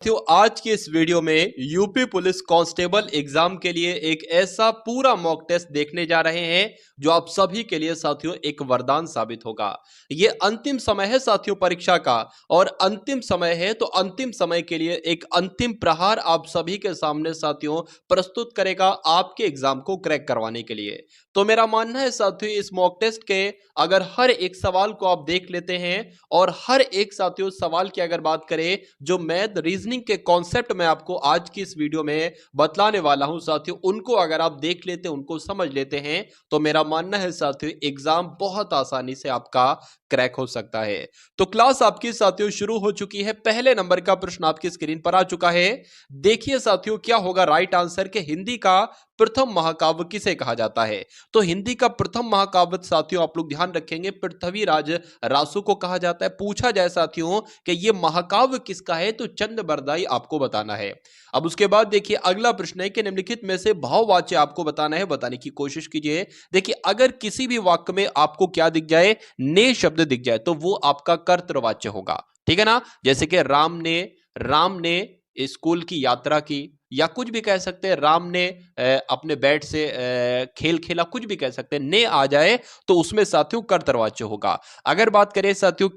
साथियों आज की इस वीडियो में यूपी पुलिस कांस्टेबल एग्जाम के लिए एक ऐसा पूरा मॉक टेस्ट देखने जा रहे हैं जो आप सभी के लिए साथियों एक वरदान साबित होगा। ये अंतिम समय है साथियों परीक्षा का, और अंतिम समय है तो अंतिम समय के लिए एक अंतिम प्रहार आप सभी के सामने साथियों प्रस्तुत करेगा आपके एग्जाम को क्रैक करवाने के लिए। तो मेरा मानना है साथियों इस मॉक टेस्ट के अगर हर एक सवाल को आप देख लेते हैं और हर एक साथियों सवाल की अगर बात करें जो मैथ रीजनिंग के कॉन्सेप्ट में आपको आज की इस वीडियो में बतलाने वाला हूं साथियों, उनको अगर आप देख लेते हैं, उनको समझ लेते हैं, तो मेरा मानना है साथियों एग्जाम बहुत आसानी से आपका क्रैक हो सकता है। तो क्लास आपकी साथियों शुरू हो चुकी है। पहले नंबर का प्रश्न आपकी स्क्रीन पर आ चुका है। देखिए साथियों क्या होगा राइट आंसर के हिंदी का प्रथम महाकाव्य किसे कहा जाता है। तो हिंदी का प्रथम महाकाव्य साथियों आप लोग ध्यान रखेंगे पृथ्वीराज रासु को कहा जाता है। पूछा जाए साथियों कि ये महाकाव्य किसका है तो चंद बरदाई आपको बताना है। अब उसके बाद देखिए अगला प्रश्न है कि निम्नलिखित में से भाववाच्य आपको बताना है, बताने की कोशिश कीजिए। देखिए अगर किसी भी वाक्य में आपको क्या दिख जाए, ने शब्द दिख जाए, तो वो आपका कर्तृवाच्य होगा, ठीक है ना। जैसे कि राम ने स्कूल की यात्रा की, या कुछ भी कह सकते हैं राम ने अपने बैट से खेल खेला, कुछ भी कह सकते हैं। ने आ जाए तो उसमें साथियों कर्तृवाच्य होगा। अगर बात करें साथियों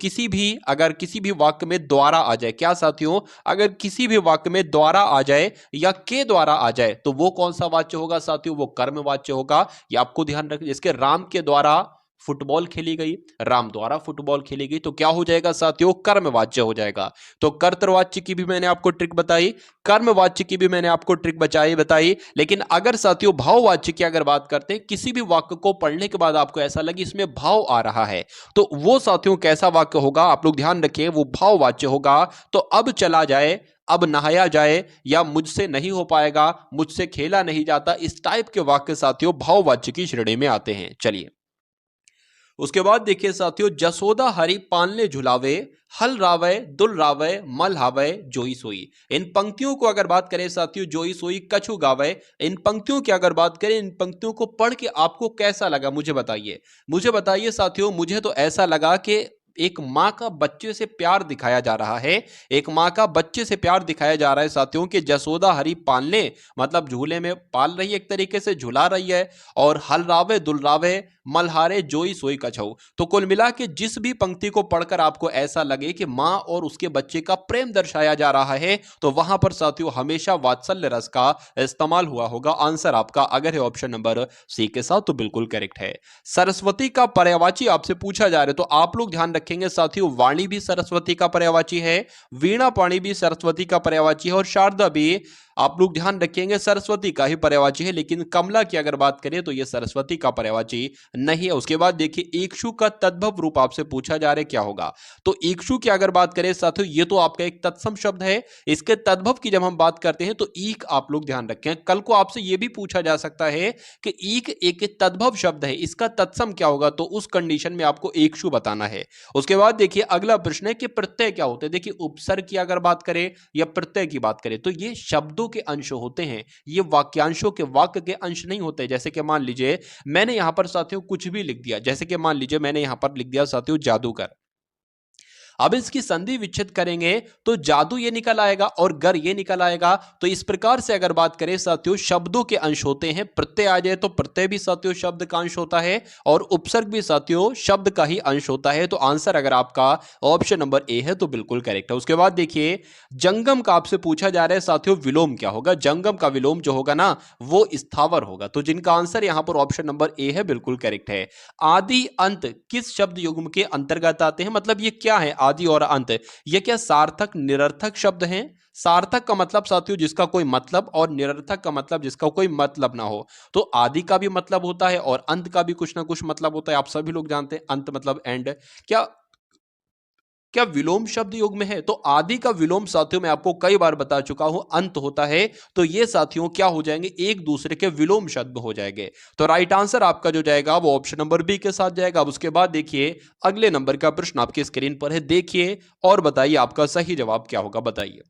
अगर किसी भी वाक्य में द्वारा आ जाए, क्या साथियों, अगर किसी भी वाक्य में द्वारा आ जाए या के द्वारा आ जाए तो वो कौन सा वाच्य होगा साथियों, वो कर्मवाच्य होगा। ये आपको ध्यान रखना। जिसके राम के द्वारा फुटबॉल खेली गई, राम द्वारा फुटबॉल खेली गई, तो क्या हो जाएगा साथियों, कर्मवाच्य हो जाएगा। तो कर्तृवाच्य की भी मैंने आपको ट्रिक बताई, कर्मवाच्य की भी मैंने आपको ट्रिक बताई। लेकिन अगर साथियों भाववाच्य की अगर बात करते हैं, किसी भी वाक्य को पढ़ने के बाद आपको ऐसा लगे इसमें भाव आ रहा है, तो वो साथियों कैसा वाक्य होगा, आप लोग ध्यान रखिए, वो भाववाच्य होगा। तो अब चला जाए, अब नहाया जाए, या मुझसे नहीं हो पाएगा, मुझसे खेला नहीं जाता, इस टाइप के वाक्य साथियों भाववाच्य की श्रेणी में आते हैं। चलिए उसके बाद देखिए साथियों, जसोदा हरि पालने झुलावे, हल रावय दुल रावय मल हावय जोई सोई। इन पंक्तियों को अगर बात करें साथियों, जोई सोई कछु गावय, इन पंक्तियों की अगर बात करें, इन पंक्तियों को पढ़ के आपको कैसा लगा मुझे बताइए साथियों। मुझे तो ऐसा लगा कि एक माँ का बच्चे से प्यार दिखाया जा रहा है, एक माँ का बच्चे से प्यार दिखाया जा रहा है साथियों कि जसोदा हरि पालने मतलब झूले में पाल रही है, एक तरीके से झुला रही है, और हल रावे दुल रावे मलहारे जोई सोई कछऊ। तो कुल मिला के जिस भी पंक्ति को पढ़कर आपको ऐसा लगे कि माँ और उसके बच्चे का प्रेम दर्शाया जा रहा है, तो वहां पर साथियों हमेशा वात्सल्य रस का इस्तेमाल हुआ होगा। आंसर आपका अगर है ऑप्शन नंबर सी के साथ तो बिल्कुल करेक्ट है। सरस्वती का पर्यायवाची आपसे पूछा जा रहा है, तो आप लोग ध्यान रखेंगे साथियों, वाणी भी सरस्वती का पर्यायवाची है, वीणा पाणी भी सरस्वती का पर्यायवाची है, और शारदा भी आप लोग ध्यान रखेंगे सरस्वती का ही पर्यायवाची है। लेकिन कमला की अगर बात करें तो यह सरस्वती का पर्यायवाची नहीं है। उसके बाद देखिए इक्षु का तद्भव रूप आपसे पूछा जा रहा है क्या होगा। तो इक्षु की अगर बात करें साथियों, ये तो आपका एक तत्सम शब्द है, इसके तद्भव की जब हम बात करते हैं तो ईक आप लोग ध्यान रखें। कल को आपसे यह भी पूछा जा सकता है कि ईक एक तद्भव शब्द है, इसका तत्सम क्या होगा, तो उस कंडीशन में आपको इक्षु बताना है। उसके बाद देखिए अगला प्रश्न है कि प्रत्यय क्या होते हैं। देखिए उपसर्ग की अगर बात करें या प्रत्यय की बात करें तो ये शब्दों के अंश होते हैं, ये वाक्यांशों के वाक्य के अंश नहीं होते। जैसे कि मान लीजिए मैंने यहां पर साथियों कुछ भी लिख दिया, जैसे कि मान लीजिए मैंने यहां पर लिख दिया साथियों जादूगर। अब इसकी संधि विच्छेद करेंगे तो जादू ये निकल आएगा और गर ये निकल आएगा। तो इस प्रकार से अगर बात करें साथियों शब्दों के अंश होते हैं, प्रत्यय आ जाए तो प्रत्यय भी साथियों शब्द का अंश होता है, और उपसर्ग भी साथियों शब्द का ही अंश होता है। तो आंसर अगर आपका ऑप्शन नंबर ए है तो बिल्कुल करेक्ट है। उसके बाद देखिए जंगम का आपसे पूछा जा रहा है साथियों विलोम क्या होगा। जंगम का विलोम जो होगा ना वो स्थावर होगा। तो जिनका आंसर यहां पर ऑप्शन नंबर ए है बिल्कुल करेक्ट है। आदि अंत किस शब्द युग्म के अंतर्गत आते हैं, मतलब ये क्या है आदि और अंत, ये क्या सार्थक निरर्थक शब्द हैं। सार्थक का मतलब साथियों जिसका कोई मतलब, और निरर्थक का मतलब जिसका कोई मतलब ना हो। तो आदि का भी मतलब होता है और अंत का भी कुछ ना कुछ मतलब होता है, आप सभी लोग जानते हैं अंत मतलब एंड। क्या क्या विलोम शब्द योग में है, तो आदि का विलोम साथियों मैं आपको कई बार बता चुका हूं अंत होता है। तो ये साथियों क्या हो जाएंगे, एक दूसरे के विलोम शब्द हो जाएंगे। तो राइट आंसर आपका जो जाएगा वो ऑप्शन नंबर बी के साथ जाएगा। अब उसके बाद देखिए अगले नंबर का प्रश्न आपके स्क्रीन पर है, देखिए और बताइए आपका सही जवाब क्या होगा, बताइए।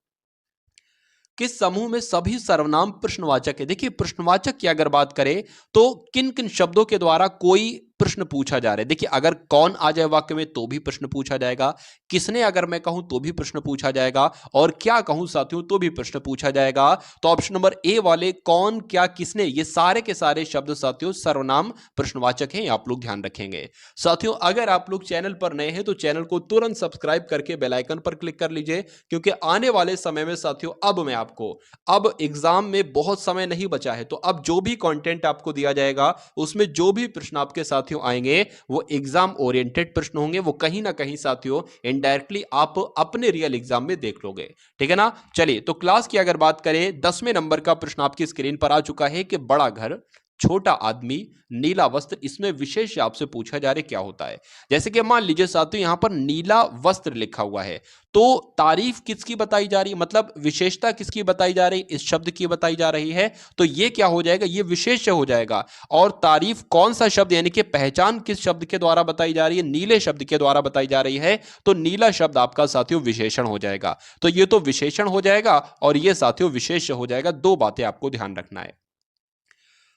किस समूह में सभी सर्वनाम प्रश्नवाचक है। देखिए प्रश्नवाचक की अगर बात करें तो किन किन शब्दों के द्वारा कोई प्रश्न पूछा जा रहा है। देखिए अगर कौन आ जाए वाक्य में तो भी प्रश्न पूछा जाएगा, किसने अगर मैं कहूं तो भी प्रश्न पूछा जाएगा, और क्या कहूं साथियों तो भी प्रश्न पूछा जाएगा। तो ऑप्शन नंबर ए वाले कौन क्या किसने ये सारे के सारे शब्द साथियों सर्वनाम प्रश्नवाचक हैं, आप लोग ध्यान रखेंगे। साथियों अगर आप लोग चैनल पर नए हैं तो चैनल को तुरंत सब्सक्राइब करके बेल आइकन पर क्लिक कर लीजिए, क्योंकि आने वाले समय में साथियों अब एग्जाम में बहुत समय नहीं बचा है, तो अब जो भी कंटेंट आपको दिया जाएगा उसमें जो भी प्रश्न आपके साथियों आएंगे वो एग्जाम ओरिएंटेड प्रश्न होंगे, वो कहीं ना कहीं साथियों इनडायरेक्टली आप अपने रियल एग्जाम में देख लोगे, ठीक है ना। चलिए तो क्लास की अगर बात करें 10वें नंबर का प्रश्न आपकी स्क्रीन पर आ चुका है कि बड़ा घर, छोटा आदमी, नीला वस्त्र, इसमें विशेष आपसे पूछा जा रहा है क्या होता है। जैसे कि मान लीजिए साथियों यहां पर नीला वस्त्र लिखा हुआ है, तो तारीफ किसकी बताई जा रही है, मतलब विशेषता किसकी बताई जा रही है, इस शब्द की बताई जा रही है, तो ये क्या हो जाएगा, ये विशेष्य हो जाएगा। और तारीफ कौन सा शब्द यानी कि पहचान किस शब्द के द्वारा बताई जा रही है, नीले शब्द के द्वारा बताई जा रही है, तो नीला शब्द आपका साथियों विशेषण हो जाएगा। तो ये तो विशेषण हो जाएगा और ये साथियों विशेष्य हो जाएगा। दो बातें आपको ध्यान रखना है।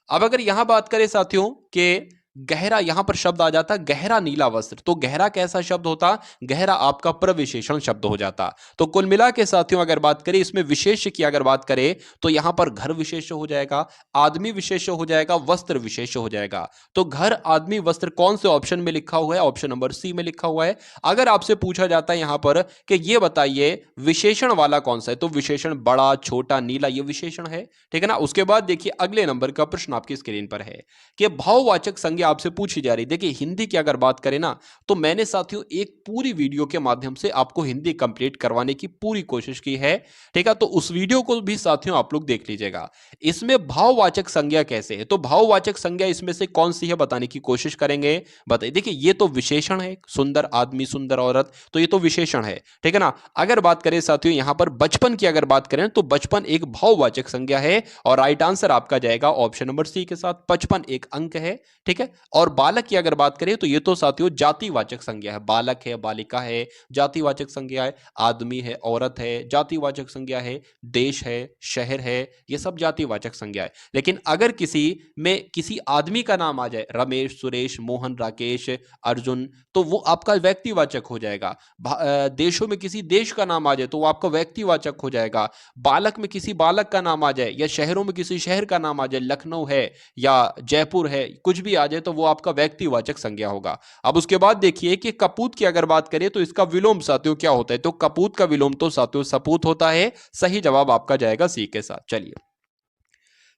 अब अगर यहां बात करें साथियों के गहरा, यहां पर शब्द आ जाता गहरा नीला वस्त्र, तो गहरा कैसा शब्द होता, गहरा आपका प्रविशेषण शब्द हो जाता। तो कुल मिला के साथियों अगर बात करें इसमें विशेष्य की अगर बात करें तो यहां पर घर विशेष्य हो जाएगा, आदमी विशेष्य हो जाएगा, वस्त्र विशेष्य हो जाएगा। तो घर आदमी वस्त्र कौन से ऑप्शन में लिखा हुआ है, ऑप्शन नंबर सी में लिखा हुआ है। अगर आपसे पूछा जाता है यहां पर कि ये बताइए विशेषण वाला कौन सा है, तो विशेषण बड़ा, छोटा, नीला ये विशेषण है, ठीक है ना। उसके बाद देखिए अगले नंबर का प्रश्न आपकी स्क्रीन पर है कि भाववाचक संज्ञा आपसे पूछी जा रही। देखिए हिंदी की अगर बात करें ना तो मैंने साथियों एक पूरी वीडियो के माध्यम से आपको हिंदी कंप्लीट करवाने की पूरी कोशिश की है, ठीक है। तो उस वीडियो को भी साथियों आप लोग देख लीजिएगा। इसमें भाववाचक संज्ञा कैसे है, तो भाववाचक संज्ञा इसमें से कौन सी है बताने की कोशिश करेंगे। बताइए, देखिए ये तो विशेषण है, सुंदर आदमी, सुंदर औरत, तो ये तो विशेषण है, ठीक है ना। अगर बात करें साथियों यहां पर बचपन की अगर बात करें तो बचपन एक भाववाचक संज्ञा है और राइट आंसर आपका जाएगा ऑप्शन नंबर सी के साथ, 55 एक अंक है, ठीक है। और बालक की अगर बात करें तो ये तो साथियों जातिवाचक संज्ञा है, बालक है, बालिका है, जातिवाचक संज्ञा है, आदमी है, औरत है, जातिवाचक संज्ञा है, देश है, शहर है, ये सब जातिवाचक संज्ञा है। लेकिन अगर किसी में किसी आदमी का नाम आ जाए, रमेश, सुरेश, मोहन, राकेश, अर्जुन, तो वो आपका व्यक्तिवाचक हो जाएगा। देशों में किसी देश का नाम आ जाए तो वो आपका व्यक्तिवाचक हो जाएगा। बालक में किसी बालक का नाम आ जाए या शहरों में किसी शहर का नाम आ जाए, लखनऊ है या जयपुर है, कुछ भी आ जाए तो वो आपका व्यक्तिवाचक संज्ञा होगा। अब उसके बाद देखिए कि कपूत की अगर बात करें तो इसका विलोम साथियों क्या होता है, तो कपूत का विलोम तो साथियों सपूत होता है। सही जवाब आपका जाएगा सी के साथ। चलिए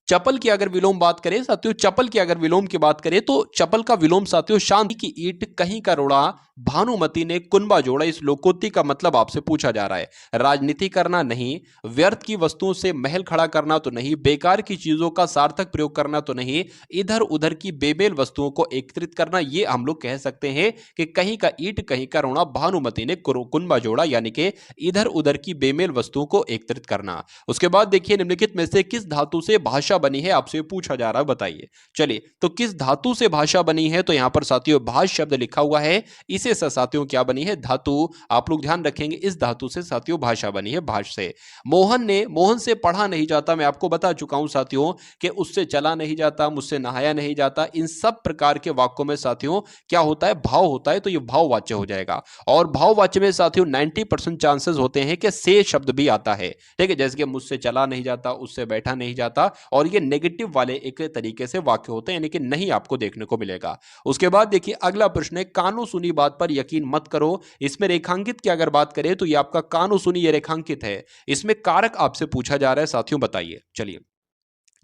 चपल की अगर विलोम बात करें साथियों, चपल की अगर विलोम की बात करें तो चपल का विलोम साथियों शांति की ईंट, कहीं का रोड़ा, भानुमति ने कुनबा जोड़ा, इस लोकोक्ति का मतलब आपसे पूछा जा रहा है। राजनीति करना नहीं, व्यर्थ की वस्तुओं से महल खड़ा करना तो नहीं, बेकार की चीजों का सार्थक प्रयोग करना तो नहीं, इधर उधर की बेमेल वस्तुओं को एकत्रित करना, ये हम लोग कह सकते हैं कि कहीं का ईंट कहीं का रोड़ा, भानुमति ने कुनबा जोड़ा, यानी कि इधर उधर की बेमेल वस्तुओं को एकत्रित करना। उसके बाद देखिए निम्नलिखित में से किस धातु से भाषा बनी है, आपसे पूछा जा रहा है, बताइए। चलिए तो किस धातु से भाषा बनी है, तो यहां पर साथियों भाष शब्द लिखा हुआ है, इसे से साथियों क्या बनी है, धातु। आप लोग ध्यान रखेंगे इस धातु से साथियों भाषा बनी है, भाष से। मोहन से पढ़ा नहीं जाता, मैं आपको बता चुका हूं साथियों कि उससे चला नहीं जाता, मुझसे नहाया नहीं जाता, इन सब प्रकार के वाक्यों में साथियों क्या होता है, भाव होता है, तो ये भाववाच्य हो जाएगा। और भाववाच्य में साथियों 90% चांसेस होते हैं कि से शब्द भी आता है, ठीक है, जैसे कि मुझसे चला नहीं जाता, उससे बैठा नहीं जाता, और ये नेगेटिव वाले एक तरीके से वाक्य होते हैं, यानी कि नहीं आपको देखने को मिलेगा। उसके बाद देखिए अगला प्रश्न है, कानो सुनी बात पर यकीन मत करो। इसमें रेखांकित की अगर बात करें तो ये आपका कानो सुनी, ये रेखांकित है, इसमें कारक आपसे पूछा जा रहा है साथियों, बताइए। चलिए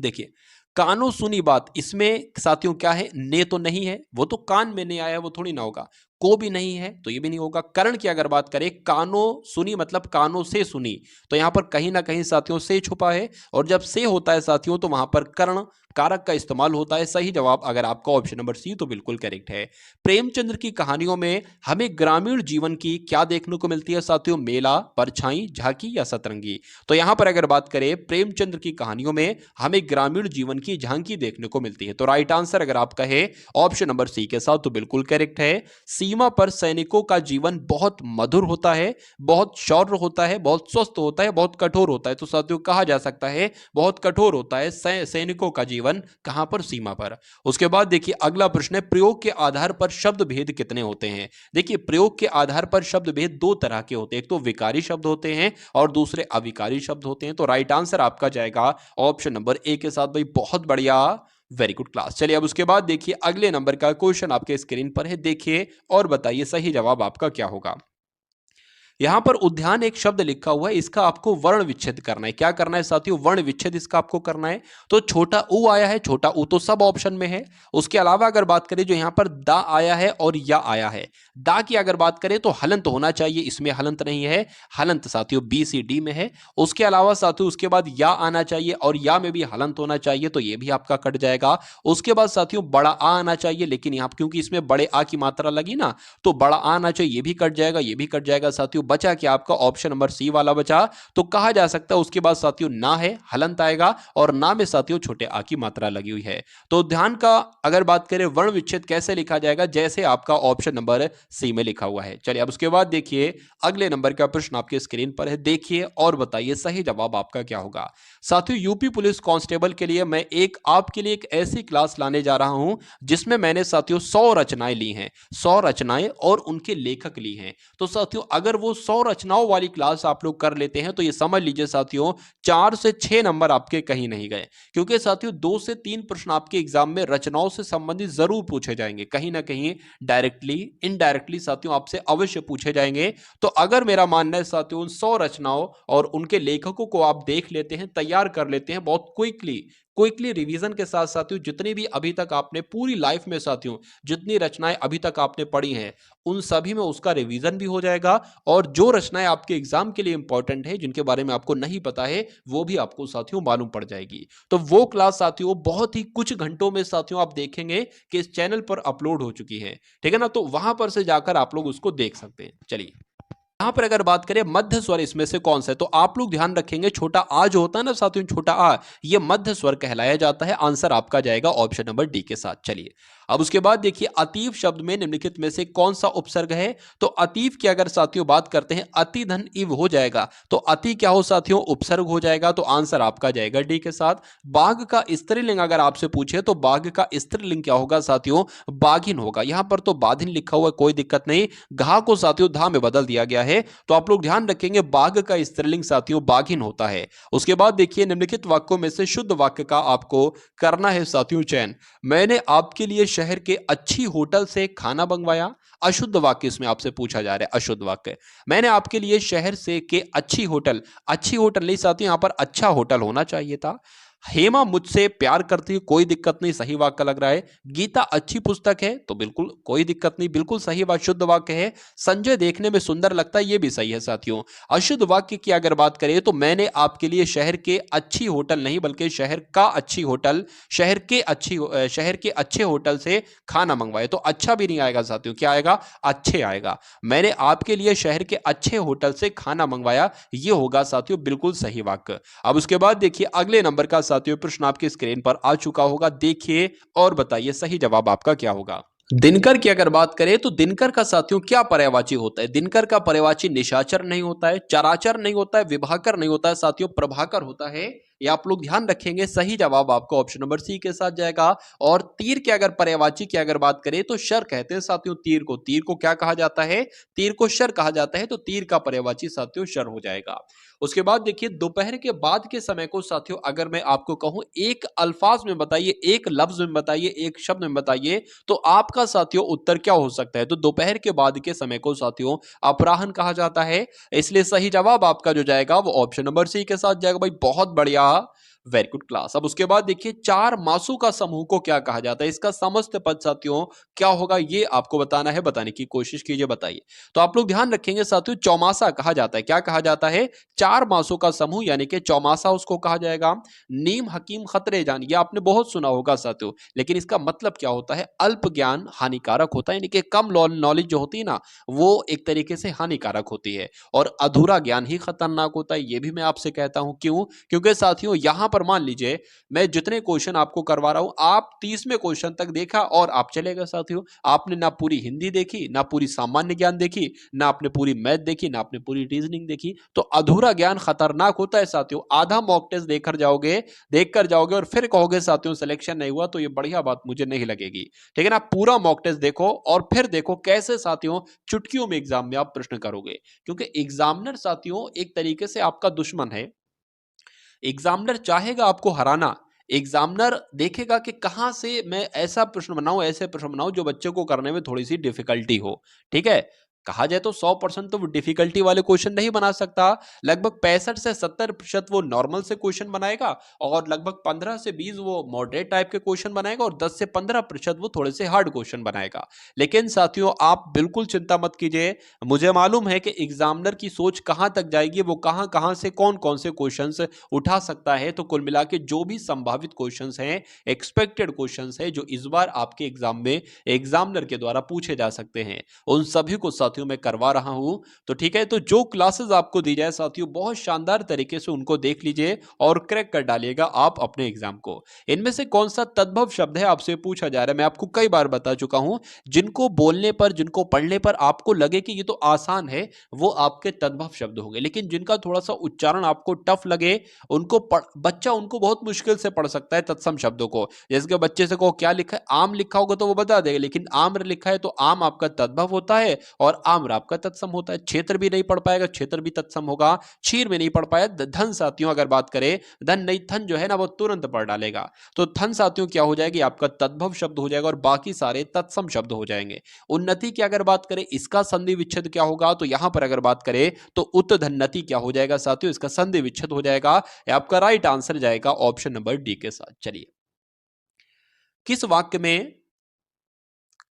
देखिए कानो सुनी बात, इसमें साथियों क्या है, ने तो नहीं है, वो तो कान में नहीं आया, वो थोड़ी ना होगा। को भी नहीं है तो ये भी नहीं होगा। करण की अगर बात करें, कानो सुनी मतलब कानों से सुनी, तो यहां पर कहीं ना कहीं साथियों से छुपा है, और जब से होता है साथियों तो वहां पर कर्ण कारक का इस्तेमाल होता है। सही जवाब अगर आपका ऑप्शन नंबर सी तो बिल्कुल करेक्ट है। प्रेमचंद्र की कहानियों में हमें ग्रामीण जीवन की क्या देखने को मिलती है साथियों, मेला, परछाई, झांकी या सतरंगी। तो यहां पर अगर बात करें प्रेमचंद्र की कहानियों में हमें ग्रामीण जीवन की झांकी देखने को मिलती है, तो राइट आंसर अगर आपका है ऑप्शन नंबर सी के साथ तो बिल्कुल करेक्ट है। सीमा पर सैनिकों का जीवन बहुत मधुर होता है, बहुत शौर्य होता है, बहुत स्वस्थ होता है, बहुत कठोर होता है। तो साथियों कहा जा सकता है बहुत कठोर होता है सैनिकों का जीवन जीवन कहां पर, सीमा पर। उसके बाद देखिए अगला प्रश्न है, प्रयोग के आधार पर शब्द भेद कितने होते हैं। देखिए प्रयोग के आधार पर शब्द भेद दो तरह के होते हैं, एक तो विकारी शब्द होते हैं और दूसरे अविकारी शब्द होते हैं। तो राइट आंसर आपका जाएगा ऑप्शन नंबर ए के साथ भाई, बहुत बढ़िया, वेरी गुड क्लास। चलिए अब उसके बाद देखिए अगले नंबर का क्वेश्चन आपके स्क्रीन पर है, देखिए और बताइए सही जवाब आपका क्या होगा। यहां पर उद्यान एक शब्द लिखा हुआ है, इसका आपको वर्ण विच्छेद करना है। क्या करना है साथियों, वर्ण विच्छेद इसका आपको करना है। तो छोटा ऊ आया है, छोटा ऊ तो सब ऑप्शन में है। उसके अलावा अगर बात करें जो यहां पर दा आया है और या आया है, दा की अगर बात करें तो हलंत होना चाहिए, इसमें हलंत नहीं है, हलंत साथियों बी सी डी में है। उसके अलावा साथियों उसके बाद या आना चाहिए और या में भी हलंत होना चाहिए, तो ये भी आपका कट जाएगा। उसके बाद साथियों बड़ा आ आना चाहिए, लेकिन यहां क्योंकि इसमें बड़े आ की मात्रा लगी ना, तो बड़ा आ आना चाहिए, ये भी कट जाएगा, ये भी कट जाएगा साथियों। बचा क्या आपका ऑप्शन नंबर सी वाला बचा। तो कहा जा सकता है उसके बाद साथियों ना है, हलंत आएगा और ना में साथियों छोटे आ की मात्रा लगी हुई है। तो ध्यान का अगर बात करें वर्ण विच्छेद कैसे लिखा जाएगा, जैसे आपका ऑप्शन नंबर सी में लिखा हुआ है। चलिए अब उसके बाद देखिए अगले नंबर का प्रश्न आपके स्क्रीन पर है, देखिए और बताइए सही जवाब आपका क्या होगा। साथियों यूपी पुलिस कांस्टेबल के लिए मैं आपके लिए एक ऐसी क्लास लाने जा रहा हूं जिसमें मैंने साथियों 100 रचनाएं ली हैं, 100 रचनाएं और उनके लेखक ली हैं। तो साथियों अगर वो 100 रचनाओं वाली क्लास आप लोग कर लेते हैं तो ये समझ लीजिए साथियों 4 से 6 नंबर आपके कहीं नहीं गए, क्योंकि साथियों 2 से 3 प्रश्न आपके एग्जाम में रचनाओं से संबंधित जरूर पूछे जाएंगे, कहीं ना कहीं डायरेक्टली इनडायरेक्टली साथियों आपसे अवश्य पूछे जाएंगे। तो अगर मेरा मानना है साथियों उन 100 रचनाओं और उनके लेखकों को आप देख लेते हैं, तैयार कर लेते हैं बहुत क्विकली रिवीजन के साथ साथियों, जितनी भी अभी तक आपने पूरी लाइफ में साथियों जितनी रचनाएं अभी तक आपने पढ़ी हैं उन सभी में उसका रिवीजन भी हो जाएगा, और जो रचनाएं आपके एग्जाम के लिए इंपॉर्टेंट है जिनके बारे में आपको नहीं पता है वो भी आपको साथियों मालूम पड़ जाएगी। तो वो क्लास साथियों बहुत ही कुछ घंटों में साथियों आप देखेंगे कि इस चैनल पर अपलोड हो चुकी है, ठीक है ना। तो वहां पर से जाकर आप लोग उसको देख सकते हैं। चलिए यहां पर अगर बात करें मध्य स्वर इसमें से कौन सा है, तो आप लोग ध्यान रखेंगे छोटा आ जो होता है ना साथियों, छोटा आ ये मध्य स्वर कहलाया जाता है। आंसर आपका जाएगा ऑप्शन नंबर डी के साथ। चलिए अब उसके बाद देखिए अतीव शब्द में निम्नलिखित में से कौन सा उपसर्ग है। तो अतीव की अगर साथियों बात करते हैं, अति धन इव हो जाएगा, तो अति क्या हो साथियों, उपसर्ग हो जाएगा। तो आंसर आपका जाएगा डी के साथ। बाघ का स्त्रीलिंग अगर आपसे पूछे तो बाघ का स्त्रीलिंग क्या होगा साथियों, बाघिन होगा। यहां पर तो बाधिन लिखा हुआ है, कोई दिक्कत नहीं, घा को साथियों धा में बदल दिया गया है। तो आप लोग ध्यान रखेंगे बाघ का स्त्रीलिंग साथियों बाघिन होता है। उसके बाद देखिए निम्नलिखित वाक्यों में से शुद्ध वाक्य का आपको करना है साथियों चयन। मैंने आपके लिए शहर के अच्छी होटल से खाना मंगवाया। अशुद्ध वाक्य इसमें आपसे पूछा जा रहा है, अशुद्ध वाक्य। मैंने आपके लिए शहर से के अच्छी होटल नहीं साथियों, यहां पर अच्छा होटल होना चाहिए था। हेमा मुझसे प्यार करती है, कोई दिक्कत नहीं, सही वाक्य लग रहा है। गीता अच्छी पुस्तक है, तो बिल्कुल कोई दिक्कत नहीं, बिल्कुल सही बात, शुद्ध वाक्य है। संजय देखने में सुंदर लगता है, ये भी सही है साथियों। अशुद्ध वाक्य की अगर बात करें तो मैंने आपके लिए शहर के अच्छी होटल नहीं बल्कि शहर का अच्छी होटल, शहर के अच्छे होटल से खाना मंगवाए, तो अच्छा भी नहीं आएगा साथियों, क्या आएगा, अच्छे आएगा। मैंने आपके लिए शहर के अच्छे होटल से खाना मंगवाया, ये होगा साथियों बिल्कुल सही वाक्य। अब उसके बाद देखिए अगले नंबर का साथियों प्रश्न आपकी स्क्रीन पर आ चुका होगा, देखिए और बताइए सही जवाब आपका क्या होगा। दिनकर की अगर बात करें तो दिनकर का साथियों क्या पर्यायवाची होता है। दिनकर का पर्यायवाची निशाचर नहीं होता है, चराचर नहीं होता है, विभाकर नहीं होता है साथियों, प्रभाकर होता है। ये आप लोग ध्यान रखेंगे, सही जवाब आपको ऑप्शन नंबर सी के साथ जाएगा। और तीर के अगर पर्यायवाची की अगर बात करें तो शर कहते हैं साथियों तीर को क्या कहा जाता है, तीर को शर कहा जाता है। तो तीर का पर्यायवाची साथियों शर हो जाएगा। उसके बाद देखिए दोपहर के बाद के समय को साथियों अगर मैं आपको कहूं एक अल्फाज में बताइए, एक लफ्ज में बताइए, एक शब्द में बताइए, तो आपका साथियों उत्तर क्या हो सकता है। तो दोपहर के बाद के समय को साथियों अपराह्न कहा जाता है, इसलिए सही जवाब आपका जो जाएगा वो ऑप्शन नंबर सी के साथ जाएगा। भाई बहुत बढ़िया, वेरी गुड क्लास। अब उसके बाद देखिए चार मासों का समूह को क्या कहा जाता है, इसका समस्त पद साथियों क्या होगा ये आपको बताना है, बताने की कोशिश कीजिए, बताइए। तो आप लोग ध्यान रखेंगे साथियों चौमासा कहा जाता है, क्या कहा जाता है, चार मासों का समूह यानी कि चौमासा उसको कहा जाएगा। नीम हकीम खतरे जान, ये आपने बहुत सुना होगा साथियों, लेकिन इसका मतलब क्या होता है, अल्प ज्ञान हानिकारक होता है, यानी कि कम नॉलेज जो होती है ना वो एक तरीके से हानिकारक होती है। और अधूरा ज्ञान ही खतरनाक होता है, ये भी मैं आपसे कहता हूं। क्यों, क्योंकि साथियों यहां पर मान लीजिए मैं जितने क्वेश्चन आपको करवा रहा हूं, आप 30वें क्वेश्चन तक देखा और आप चले गए साथियों। आपने ना पूरी हिंदी देखी, ना पूरी सामान्य ज्ञान देखी, ना आपने पूरी मैथ देखी, ना आपने पूरी रीजनिंग देखी। तो अधूरा ज्ञान खतरनाक होता है साथियों। आधा मॉक टेस्ट देखकर जाओगे और फिर कहोगे साथियों सिलेक्शन नहीं हुआ, तो ये बढ़िया बात मुझे नहीं लगेगी। ठीक है ना? पूरा मॉक टेस्ट देखो और फिर देखो कैसे साथियों चुटकियों में एग्जाम में आप प्रश्न करोगे, क्योंकि एग्जामिनर साथियों एक तरीके से आपका दुश्मन है। एग्जामिनर चाहेगा आपको हराना। एग्जामिनर देखेगा कि कहां से मैं ऐसा प्रश्न बनाऊं, ऐसे प्रश्न बनाऊं जो बच्चे को करने में थोड़ी सी डिफिकल्टी हो। ठीक है? कहा जाए तो 100% तो वो डिफिकल्टी वाले क्वेश्चन नहीं बना सकता। लगभग 65 से 70% वो नॉर्मल से क्वेश्चन बनाएगा और लगभग 15 से 20 वो मॉडरेट टाइप के क्वेश्चन बनाएगा और 10 से 15% वो थोड़े से हार्ड क्वेश्चन बनाएगा। लेकिन साथियों आप बिल्कुल चिंता मत कीजिए। मुझे मालूम है कि एग्जामिनर की सोच कहां तक जाएगी, वो कहां कहां से कौन कौन से क्वेश्चंस उठा सकता है। तो कुल मिला के जो भी संभावित क्वेश्चंस हैं, एक्सपेक्टेड क्वेश्चंस हैं जो इस बार आपके एग्जाम में एग्जामिनर के द्वारा पूछे जा सकते हैं, उन सभी को साथियों मैं करवा रहा हूं। तो ठीक है, तो जो क्लासेस आपको दी जाए साथियों बहुत शानदार तरीके से उनको देख लीजिए और क्रैक कर डालिएगा आप अपने एग्जाम को। इनमें से कौन सा तद्भव शब्द है आपसे पूछा जा रहा है, मैं आपको कई बार बता चुका हूं। जिनको बोलने पर, जिनको पढ़ने पर आपको लगे कि ये तो आसान है, वो आपके तद्भव शब्द होंगे। लेकिन जिनका थोड़ा सा उच्चारण आपको टफ लगे, बच्चा उनको बहुत मुश्किल से पढ़ सकता है तत्सम शब्दों को। जैसे कि बच्चे से कहो क्या लिखा है, आम लिखा होगा तो वो बता देगा, लेकिन आम्र लिखा है तो आम आपका तद्भव होता है और आम्र आपका तत्सम होता है। क्षेत्र भी नहीं पढ़ पाएगा, क्षेत्र भी तत्सम होगा। क्षीर में नहीं पढ़ पाया, धन साथियों अगर बात करें, धन नहीं थन जो है ना वो तुरंत पढ़ डालेगा। तो थन साथियों क्या हो जाएगी, आपका तद्भव शब्द हो जाएगा और बाकी सारे तत्सम शब्द हो जाएंगे। उन्नति की अगर बात करें, इसका संधि विच्छेद क्या होगा, तो यहां पर अगर बात करें तो उत्धन्नति क्या हो जाएगा साथियों, इसका संधि विच्छेद हो जाएगा। आपका राइट आंसर जाएगा ऑप्शन नंबर डी के साथ। चलिए, किस वाक्य में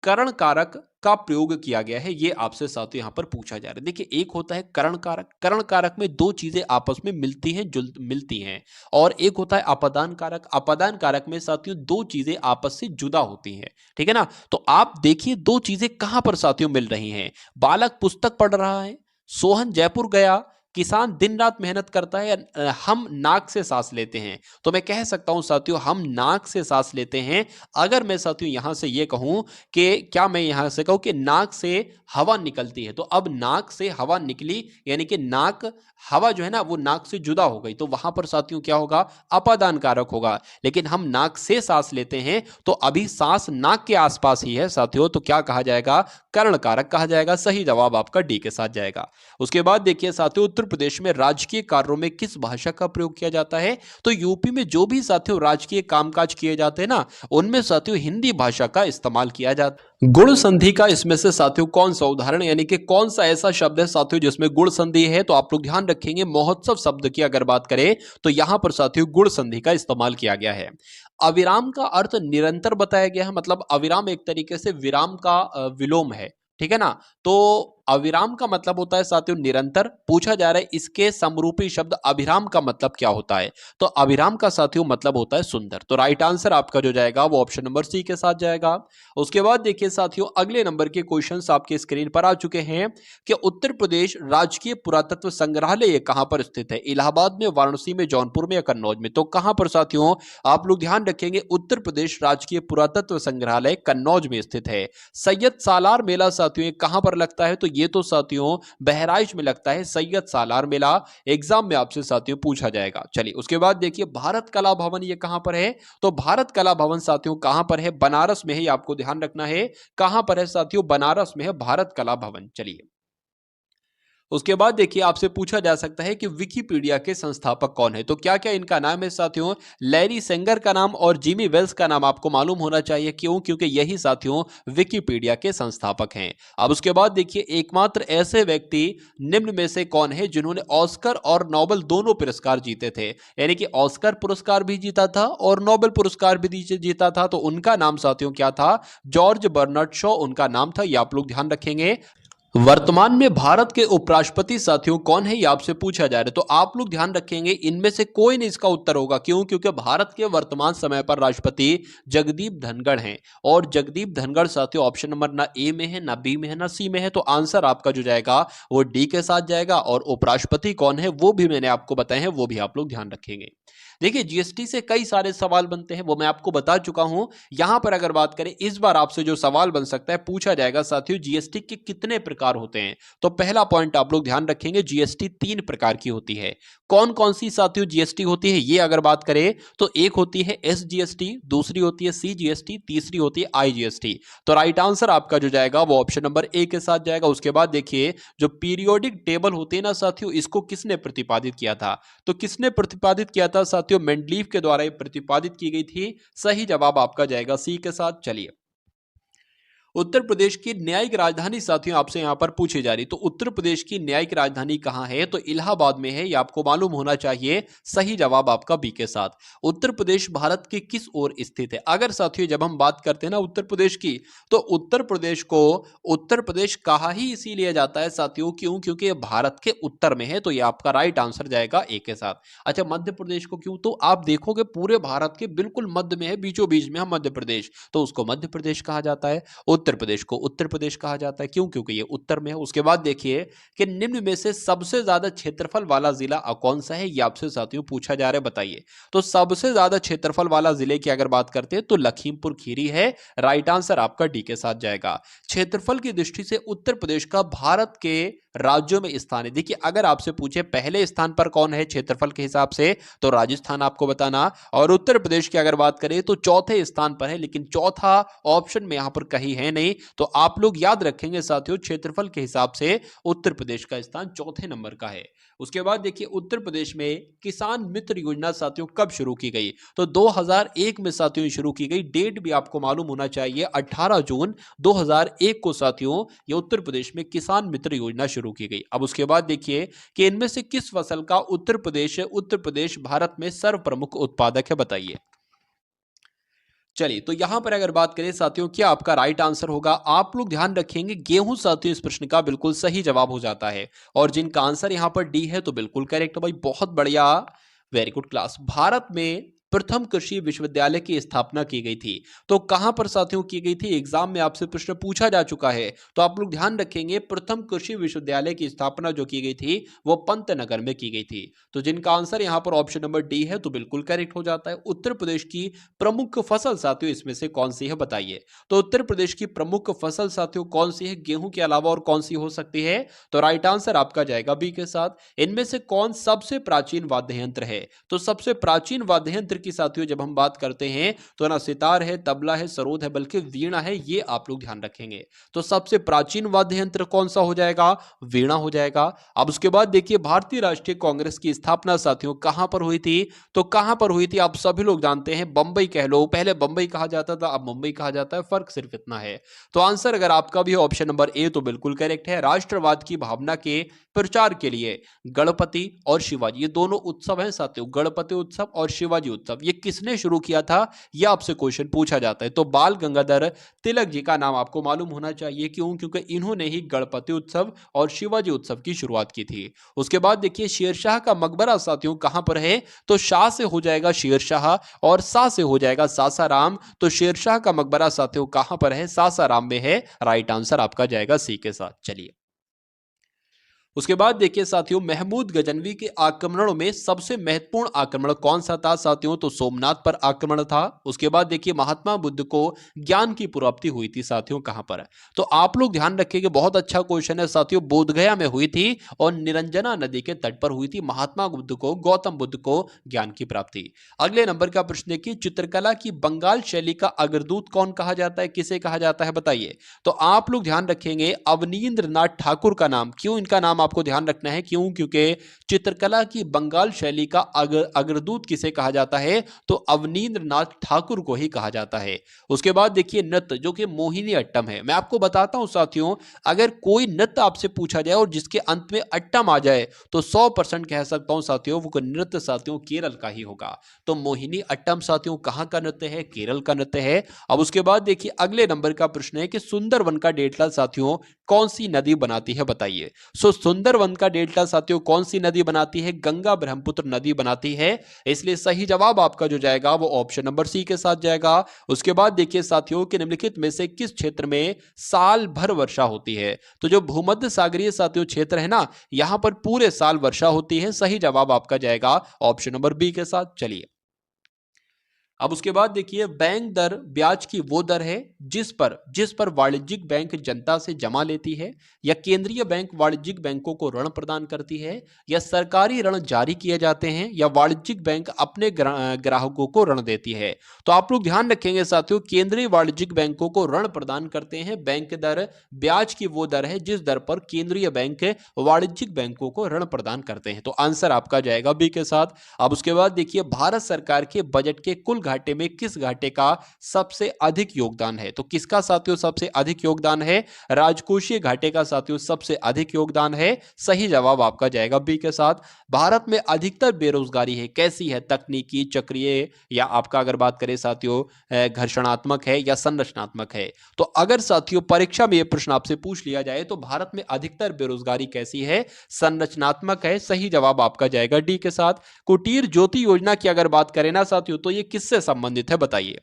करण कारक का प्रयोग किया गया है, यह आपसे साथियों यहां पर पूछा जा रहा है। देखिए, एक होता है करण कारक। करण कारक में दो चीजें आपस में मिलती हैं और एक होता है अपादान कारक। अपादान कारक में साथियों दो चीजें आपस से जुदा होती हैं। ठीक है ना? तो आप देखिए दो चीजें कहां पर साथियों मिल रही हैं। बालक पुस्तक पढ़ रहा है, सोहन जयपुर गया, किसान दिन रात मेहनत करता है, हम नाक से सांस लेते हैं। तो मैं कह सकता हूं साथियों हम नाक से सांस लेते हैं। अगर मैं साथियों यहां से यह कहूं कि क्या मैं यहां से कहूं कि नाक से हवा निकलती है, तो अब नाक से हवा निकली यानी कि नाक, हवा जो है ना वो नाक से जुदा हो गई, तो वहां पर साथियों क्या होगा, अपादान कारक होगा। लेकिन हम नाक से सांस लेते हैं तो अभी सांस नाक के आसपास ही है साथियों, तो क्या कहा जाएगा, कर्ण कारक कहा जाएगा। सही जवाब आपका डी के साथ जाएगा। उसके बाद देखिए साथियों, उत्तर प्रदेश में राजकीय कार्यों में किस भाषा का प्रयोग किया जाता है, तो यूपी में जो भी साथियों राजकीय कामकाज किए जाते हैं ना, उनमें साथियों हिंदी भाषा का इस्तेमाल किया जाता है। गुण संधि का इसमें से साथियों कौन सा उदाहरण, यानी कि कौन सा ऐसा शब्द है साथियों जिसमें गुण संधि है, तो आप लोग ध्यान रखेंगे महोत्सव शब्द की अगर बात करें तो यहां पर साथियों गुण संधि का इस्तेमाल किया गया है। अविराम का अर्थ निरंतर बताया गया है, मतलब अविराम एक तरीके से विराम का विलोम है। ठीक है ना? तो अविराम का मतलब होता है साथियों निरंतर। पूछा जा रहा है इसके समरूपी शब्द अभिराम का मतलब क्या होता है, तो अभिराम का साथियों मतलब होता है सुंदर। तो राइट आंसर आपका जो जाएगा वो ऑप्शन नंबर सी के साथ जाएगा। उसके बाद देखिए साथियों, अगले नंबर के क्वेश्चंस आपके स्क्रीन पर आ चुके हैं कि उत्तर प्रदेश राजकीय पुरातत्व संग्रहालय कहां पर स्थित है, इलाहाबाद में, वाराणसी में, जौनपुर में या कन्नौज में। तो कहां पर साथियों आप लोग ध्यान रखेंगे, उत्तर प्रदेश राजकीय पुरातत्व संग्रहालय कन्नौज में स्थित है। सैयद सालार मेला साथियों कहां पर लगता है, तो ये तो साथियों बहराइच में लगता है सैयद सालार मेला। एग्जाम में आपसे साथियों पूछा जाएगा। चलिए, उसके बाद देखिए भारत कला भवन ये कहां पर है, तो भारत कला भवन साथियों कहां पर है, बनारस में है, ये आपको ध्यान रखना है। कहां पर है साथियों, बनारस में है भारत कला भवन। चलिए, उसके बाद देखिए आपसे पूछा जा सकता है कि विकिपीडिया के संस्थापक कौन है, तो क्या क्या इनका नाम है साथियों, लैरी सेंगर का नाम और जिमी वेल्स का नाम आपको मालूम होना चाहिए। क्यों? क्योंकि यही साथियों विकिपीडिया के संस्थापक हैं। अब उसके बाद देखिए, एकमात्र ऐसे व्यक्ति निम्न में से कौन है जिन्होंने ऑस्कर और नोबेल दोनों पुरस्कार जीते थे, यानी कि ऑस्कर पुरस्कार भी जीता था और नोबेल पुरस्कार भी जीता था। तो उनका नाम साथियों क्या था, जॉर्ज बर्नार्ड शॉ उनका नाम था, ये आप लोग ध्यान रखेंगे। वर्तमान में भारत के उपराष्ट्रपति साथियों कौन है, ये आपसे पूछा जा रहा है। तो आप लोग ध्यान रखेंगे इनमें से कोई नहीं इसका उत्तर होगा। क्यों? क्योंकि भारत के वर्तमान समय पर राष्ट्रपति जगदीप धनखड़ हैं और जगदीप धनखड़ साथियों ऑप्शन नंबर ना ए में है, ना बी में है, ना सी में है। तो आंसर आपका जो जाएगा वो डी के साथ जाएगा। और उपराष्ट्रपति कौन है वो भी मैंने आपको बताए हैं, वो भी आप लोग ध्यान रखेंगे। देखिए जीएसटी से कई सारे सवाल बनते हैं, वो मैं आपको बता चुका हूं। यहां पर अगर बात करें इस बार आपसे जो सवाल बन सकता है, पूछा जाएगा साथियों जीएसटी के कितने प्रकार होते हैं। तो पहला पॉइंट आप लोग ध्यान रखेंगे, जीएसटी 3 प्रकार की होती है। कौन कौन सी साथियों जीएसटी होती है, ये अगर बात करें तो एक होती है एसजीएसटी, दूसरी होती है सीजीएसटी, तीसरी होती है आईजीएसटी। तो राइट आंसर आपका जो जाएगा वो ऑप्शन नंबर ए के साथ जाएगा। उसके बाद देखिए जो पीरियोडिक टेबल होती है ना साथियों, इसको किसने प्रतिपादित किया था? तो किसने प्रतिपादित किया था साथियों? मेंडलीव के द्वारा ये प्रतिपादित की गई थी। सही जवाब आपका जाएगा सी के साथ। चलिए उत्तर प्रदेश की न्यायिक राजधानी साथियों आपसे यहां पर पूछी जा रही, तो उत्तर प्रदेश की न्यायिक राजधानी कहां है? तो इलाहाबाद में है, यह आपको मालूम होना चाहिए। सही जवाब आपका बी के साथ। उत्तर प्रदेश भारत के किस ओर स्थित है? अगर साथियों जब हम बात करते हैं ना उत्तर प्रदेश की, तो उत्तर प्रदेश को उत्तर प्रदेश कहा ही इसीलिए जाता है साथियों, क्यों? क्योंकि भारत के उत्तर में है। तो यह आपका राइट आंसर जाएगा ए के साथ। अच्छा मध्य प्रदेश को क्यों? तो आप देखोगे पूरे भारत के बिल्कुल मध्य में है, बीचों बीच में है मध्य प्रदेश, तो उसको मध्य प्रदेश कहा जाता है। उत्तर प्रदेश को उत्तर प्रदेश कहा जाता है, क्यों? क्योंकि ये उत्तर में है। उसके बाद देखिए कि निम्न में से सबसे ज्यादा क्षेत्रफल वाला जिला कौन सा है, ये आपसे साथियों पूछा जा रहा है, बताइए। तो सबसे ज्यादा क्षेत्रफल वाला जिले की अगर बात करते हैं तो लखीमपुर खीरी है। राइट आंसर आपका डी के साथ जाएगा। क्षेत्रफल की दृष्टि से उत्तर प्रदेश का भारत के राज्यों में स्थान है। देखिए अगर आपसे पूछे पहले स्थान पर कौन है क्षेत्रफल के हिसाब से, तो राजस्थान आपको बताना। और उत्तर प्रदेश की अगर बात करें तो चौथे स्थान पर है, लेकिन चौथा ऑप्शन में यहां पर कहीं है नहीं। तो आप लोग याद रखेंगे साथियों क्षेत्रफल के हिसाब से उत्तर प्रदेश का स्थान चौथे नंबर का है। उसके बाद देखिए उत्तर प्रदेश में किसान मित्र योजना साथियों कब शुरू की गई? तो 2001 में साथियों शुरू की गई। डेट भी आपको मालूम होना चाहिए, 18 जून 2001 को साथियों ये उत्तर प्रदेश में किसान मित्र योजना शुरू की गई। अब उसके बाद देखिए कि इनमें से किस फसल का उत्तर प्रदेश भारत में सर्व प्रमुख उत्पादक है, बताइए। चलिए तो यहां पर अगर बात करें साथियों क्या आपका राइट आंसर होगा? आप लोग ध्यान रखेंगे गेहूं साथियों इस प्रश्न का बिल्कुल सही जवाब हो जाता है। और जिनका आंसर यहां पर डी है तो बिल्कुल करेक्ट भाई, बहुत बढ़िया, वेरी गुड क्लास। भारत में प्रथम कृषि विश्वविद्यालय की स्थापना की गई थी, तो कहां पर साथियों की गई थी? एग्जाम में आपसे प्रश्न पूछा जा चुका है। तो आप लोग ध्यान रखेंगे प्रथम कृषि विश्वविद्यालय की स्थापना जो की गई थी वो पंतनगर में की गई थी। तो जिनका आंसर यहां पर ऑप्शन नंबर डी है तो बिल्कुल करेक्ट हो जाता है। उत्तर प्रदेश की प्रमुख फसल साथियों इसमें से कौन सी है, बताइए। तो उत्तर प्रदेश की प्रमुख फसल साथियों कौन सी है? गेहूं के अलावा और कौन सी हो सकती है? तो राइट आंसर आपका जाएगा बी के साथ। इनमें से कौन सबसे प्राचीन वाद्य यंत्र है? तो सबसे प्राचीन वाद्य यंत्र की साथियों जब हम बात करते हैं तो ना सितार है, तबला है, सरोद है, बल्कि वीणा है। ये आप लोग ध्यान रखेंगे। तो सबसे प्राचीन वाद्य यंत्र कौन सा हो जाएगा? वीणा हो जाएगा। अब उसके बाद देखिए भारतीय राष्ट्रीय कांग्रेस की स्थापना साथियों कहां पर हुई थी? तो कहां पर हुई थी आप सभी लोग जानते हैं, बंबई कह लो। पहले बंबई कहा जाता था, अब मुंबई कहा जाता है, फर्क सिर्फ इतना है। तो आंसर अगर आपका भी ऑप्शन नंबर ए तो बिल्कुल करेक्ट है। राष्ट्रवाद की भावना के प्रचार के लिए गणपति और शिवाजी ये दोनों उत्सव हैं साथियों, गणपति उत्सव और शिवाजी उत्सव, ये किसने शुरू किया था? यह आपसे क्वेश्चन पूछा जाता है। तो बाल गंगाधर तिलक जी का नाम आपको मालूम होना चाहिए, क्यों? क्योंकि इन्होंने ही गणपति उत्सव और शिवाजी उत्सव की शुरुआत की थी। उसके बाद देखिए शेरशाह का मकबरा साथियों कहां पर है? तो शाह से हो जाएगा शेरशाह और सा से हो जाएगा सासाराम। तो शेरशाह का मकबरा साथियों कहां पर है? सासाराम में है। राइट आंसर आपका जाएगा सी के साथ। चलिए उसके बाद देखिए साथियों महमूद गजनवी के आक्रमणों में सबसे महत्वपूर्ण आक्रमण कौन सा था साथियों? तो सोमनाथ पर आक्रमण था। उसके बाद देखिए महात्मा बुद्ध को ज्ञान की प्राप्ति हुई थी साथियों कहां पर? तो आप लोग ध्यान रखिएगा, बहुत अच्छा क्वेश्चन है साथियों। बोधगया में हुई थी और निरंजना नदी के तट पर हुई थी महात्मा बुद्ध को, गौतम बुद्ध को ज्ञान की प्राप्ति। अगले नंबर का प्रश्न देखिए चित्रकला की बंगाल शैली का अग्रदूत कौन कहा जाता है, किसे कहा जाता है, बताइए। तो आप लोग ध्यान रखेंगे अवनींद्र नाथ ठाकुर का नाम, क्यों इनका नाम आपको ध्यान रखना है। क्यों? क्योंकि चित्रकला की बंगाल शैली का अग्रदूत किसे कहा जाता है? तो अवनींद्र नाथ ठाकुर को ही कहा जाता है। उसके बाद देखिए नृत्य, जो कि मोहिनी अट्टम है। मैं आपको बताता हूं साथियों, अगर कोई नृत्य आपसे पूछा जाए और जिसके अंत में अट्टम आ जाए तो 100% कह सकता हूं साथियों, वो नृत्य साथियों केरल का ही होगा। तो मोहिनी अट्टम साथियों कहां का नृत्य है? केरल का नृत्य है। अब उसके बाद देखिए अगले नंबर का प्रश्न है कि सुंदरवन का डेल्टा साथियों कौन सी नदी बनाती है? बताइए। सुंदरवन का डेल्टा साथियों कौन सी नदी बनाती है? गंगा ब्रह्मपुत्र नदी बनाती है। इसलिए सही जवाब आपका जो जाएगा वो ऑप्शन नंबर सी के साथ जाएगा। उसके बाद देखिए साथियों कि निम्नलिखित में से किस क्षेत्र में साल भर वर्षा होती है? तो जो भूमध्य सागरीय साथियों क्षेत्र है ना, यहां पर पूरे साल वर्षा होती है। सही जवाब आपका जाएगा ऑप्शन नंबर बी के साथ। चलिए अब उसके बाद देखिए बैंक दर ब्याज की वो दर है जिस पर वाणिज्यिक बैंक जनता से जमा लेती है, या केंद्रीय बैंक वाणिज्यिक बैंकों को ऋण प्रदान करती है, या सरकारी ऋण जारी किए जाते हैं, या वाणिज्यिक बैंक अपने ग्राहकों को ऋण देती है। तो आप लोग ध्यान रखेंगे साथियों, केंद्रीय वाणिज्यिक बैंकों को ऋण प्रदान करते हैं बैंक दर। ब्याज की वो दर है जिस दर पर केंद्रीय बैंक वाणिज्यिक बैंकों को ऋण प्रदान करते हैं। तो आंसर आपका जाएगा बी के साथ। अब उसके बाद देखिए भारत सरकार के बजट के कुल घाटे में किस घाटे का सबसे अधिक योगदान है? तो किसका साथियों सबसे अधिक योगदान है? राजकोषीय घाटे का साथियों सबसे अधिक योगदान है। सही जवाब आपका जाएगा बी के साथ। भारत में अधिकतर बेरोजगारी है, कैसी है? तकनीकी, चक्रीय, या आपका अगर बात करें साथियों घर्षणात्मक है या संरचनात्मक है? तो अगर साथियों परीक्षा में यह प्रश्न आपसे पूछ लिया जाए तो भारत में अधिकतर बेरोजगारी कैसी है? संरचनात्मक है। सही जवाब आपका जाएगा डी के साथ। कुटीर ज्योति योजना की अगर बात करें ना साथियों, तो ये किससे संबंधित है? बताइए।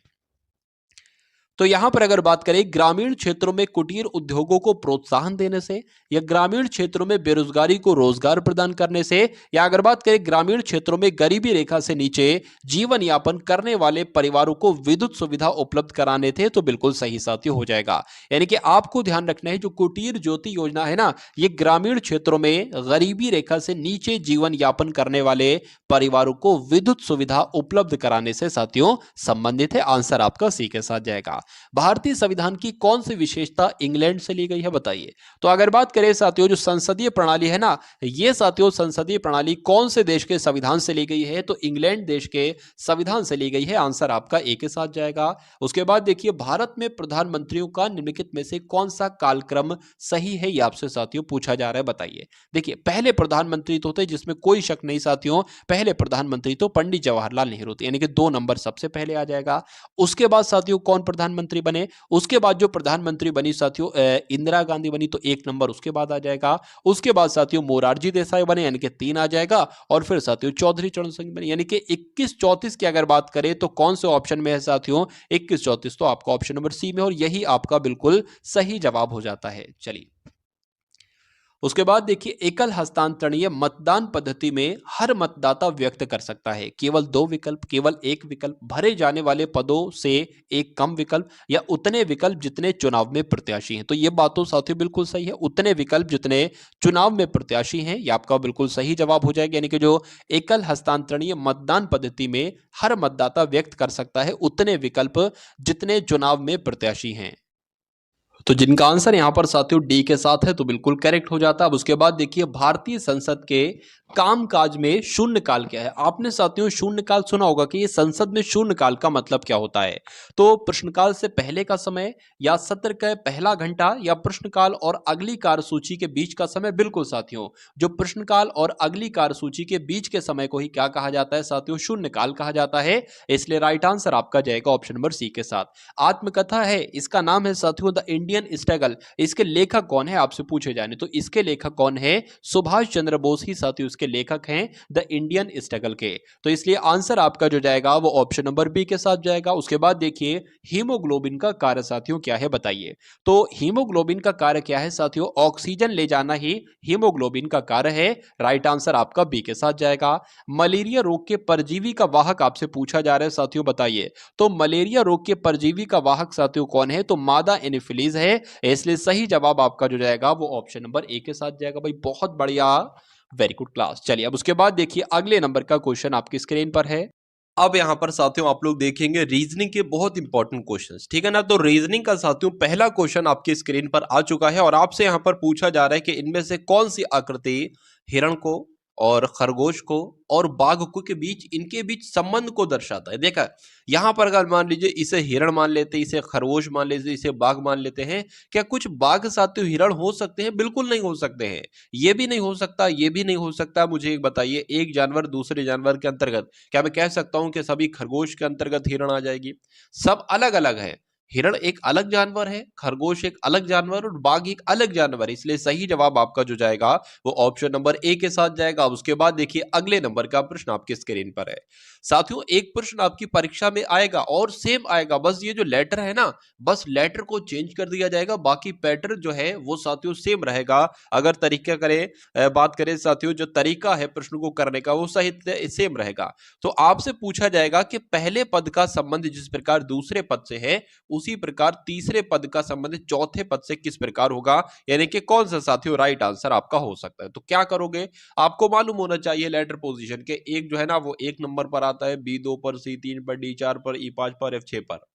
तो यहां पर अगर बात करें ग्रामीण क्षेत्रों में कुटीर उद्योगों को प्रोत्साहन देने से, या ग्रामीण क्षेत्रों में बेरोजगारी को रोजगार प्रदान करने से, या अगर बात करें ग्रामीण क्षेत्रों में गरीबी रेखा से नीचे जीवन यापन करने वाले परिवारों को विद्युत सुविधा उपलब्ध कराने थे, तो बिल्कुल सही साथियों हो जाएगा। यानी कि आपको ध्यान रखना है, जो कुटीर ज्योति योजना है ना, ये ग्रामीण क्षेत्रों में गरीबी रेखा से नीचे जीवन यापन करने वाले परिवारों को विद्युत सुविधा उपलब्ध कराने से साथियों संबंधित है। आंसर आपका सी के साथ जाएगा। भारतीय संविधान की कौन सी विशेषता इंग्लैंड से ली गई है? बताइए। तो अगर बात करें साथियों जो संसदीय प्रणाली है ना, ये साथियों संसदीय प्रणाली कौन से देश के संविधान से ली गई है? तो इंग्लैंड देश के संविधान से ली गई है। आंसर आपका ए के साथ जाएगा। उसके बाद देखिए भारत में प्रधानमंत्रियों का निम्नलिखित में से कौन सा कालक्रम सही है? ये आपसे साथियों पूछा जा रहा है। बताइए। देखिए पहले प्रधानमंत्री तो थे, जिसमें कोई शक नहीं साथियों, पहले प्रधानमंत्री तो पंडित जवाहरलाल नेहरू थे, यानी कि 2 नंबर सबसे पहले आ जाएगा। उसके बाद साथियों कौन प्रधानमंत्री बने? उसके बाद जो प्रधानमंत्री बनी साथियों इंदिरा गांधी बनी, तो 1 नंबर उसके बाद आ जाएगा। उसके बाद साथियों मोरारजी देसाई बने, यानी कि 3 आ जाएगा। और फिर साथियों चौधरी चरण सिंह बने, यानी कि 21-34 की अगर बात करें तो कौन से ऑप्शन में है साथियों? 21-34 तो आपका ऑप्शन नंबर सी में, और यही आपका बिल्कुल सही जवाब हो जाता है। चलिए उसके बाद देखिए एकल हस्तांतरणीय मतदान पद्धति में हर मतदाता व्यक्त कर सकता है केवल 2 विकल्प, केवल 1 विकल्प, भरे जाने वाले पदों से एक कम विकल्प, या उतने विकल्प जितने चुनाव में प्रत्याशी हैं। तो ये बात तो साथियों बिल्कुल सही है, उतने विकल्प जितने चुनाव में प्रत्याशी हैं, ये आपका बिल्कुल सही जवाब हो जाएगा। यानी कि जो एकल हस्तांतरणीय मतदान पद्धति में हर मतदाता व्यक्त कर सकता है उतने विकल्प जितने चुनाव में प्रत्याशी हैं। तो जिनका आंसर यहां पर साथियों डी के साथ है तो बिल्कुल करेक्ट हो जाता है। अब उसके बाद देखिए भारतीय संसद के कामकाज में शून्यकाल क्या है? आपने साथियों शून्यकाल सुना होगा कि ये संसद में शून्यकाल का मतलब क्या होता है? तो प्रश्नकाल से पहले का समय, या सत्र का पहला घंटा, या प्रश्नकाल और अगली कार्यसूची के बीच का समय? बिल्कुल साथियों, जो प्रश्नकाल और अगली कार्यसूची के बीच के समय को ही क्या कहा जाता है साथियों? शून्यकाल कहा जाता है। इसलिए राइट आंसर आपका जाएगा ऑप्शन नंबर सी के साथ। आत्मकथा है, इसका नाम है साथियों द इंडियन स्ट्रगल। इसके लेखक कौन है आपसे पूछे जाने, तो इसके लेखक कौन है? सुभाष चंद्र बोस ही साथियों इसके लेखक हैं द इंडियन स्ट्रगल के। तो इसलिए आंसर आपका जो जाएगा वो ऑप्शन नंबर बी के साथ जाएगा। उसके बाद देखिए हीमोग्लोबिन का कार्य साथियों क्या है? बताइए। तो हीमोग्लोबिन का कार्य क्या है साथियों? ऑक्सीजन ले जाना ही हीमोग्लोबिन का कार्य है। राइट आंसर आपका बी के साथ जाएगा। मलेरिया रोग के परजीवी का वाहक आपसे पूछा जा रहा है साथियों, बताइए। तो मलेरिया रोग के परजीवी का वाहक साथियों कौन है? तो मादा एनोफिलीज है। इसलिए सही जवाब आपका जो जाएगा वो ऑप्शन नंबर ए के साथ जाएगा। भाई बहुत बढ़िया, वेरी गुड क्लास। चलिए अब उसके बाद देखिए अगले नंबर का क्वेश्चन आपकी स्क्रीन पर है। अब यहाँ पर साथियों आप लोग देखेंगे रीजनिंग के बहुत इंपॉर्टेंट क्वेश्चंस, ठीक है ना। तो रीजनिंग का साथियों पहला क्वेश्चन आपकी स्क्रीन पर आ चुका है और आपसे यहाँ पर पूछा जा रहा है कि इनमें से कौन सी आकृति हिरण को और खरगोश को और बाघ को के बीच इनके बीच संबंध को दर्शाता है। देखा, यहाँ पर अगर मान लीजिए इसे हिरण मान लेते, इसे खरगोश मान लेते, इसे बाघ मान लेते हैं, क्या कुछ बाघ साथियों हिरण हो सकते हैं? बिल्कुल नहीं हो सकते हैं। ये भी नहीं हो सकता, ये भी नहीं हो सकता। मुझे एक बताइए, एक जानवर दूसरे जानवर के अंतर्गत, क्या मैं कह सकता हूं कि सभी खरगोश के अंतर्गत हिरण आ जाएगी? सब अलग अलग है। हिरण एक अलग जानवर है, खरगोश एक अलग जानवर और बाघ एक अलग जानवर है। इसलिए सही जवाब आपका जो जाएगा वो ऑप्शन नंबर ए के साथ जाएगा। उसके बाद देखिए अगले नंबर का प्रश्न आपकी स्क्रीन पर है। साथियों एक प्रश्न आपकी परीक्षा में आएगा और सेम आएगा, बस ये जो लेटर है ना, बस लेटर को चेंज कर दिया जाएगा, बाकी पैटर्न जो है वो साथियों सेम रहेगा। अगर तरीका करें, बात करें साथियों, जो तरीका है प्रश्न को करने का वो सही सेम रहेगा। तो आपसे पूछा जाएगा कि पहले पद का संबंध जिस प्रकार दूसरे पद से है, उसी प्रकार तीसरे पद का संबंध चौथे पद से किस प्रकार होगा, यानी कि कौन सा साथियों राइट आंसर आपका हो सकता है। तो क्या करोगे, आपको मालूम होना चाहिए लेटर पोजीशन के, एक जो है ना वो 1 नंबर पर आता है, बी 2 पर, सी 3 पर, डी 4 पर, ई 5 पर, एफ 6 पर।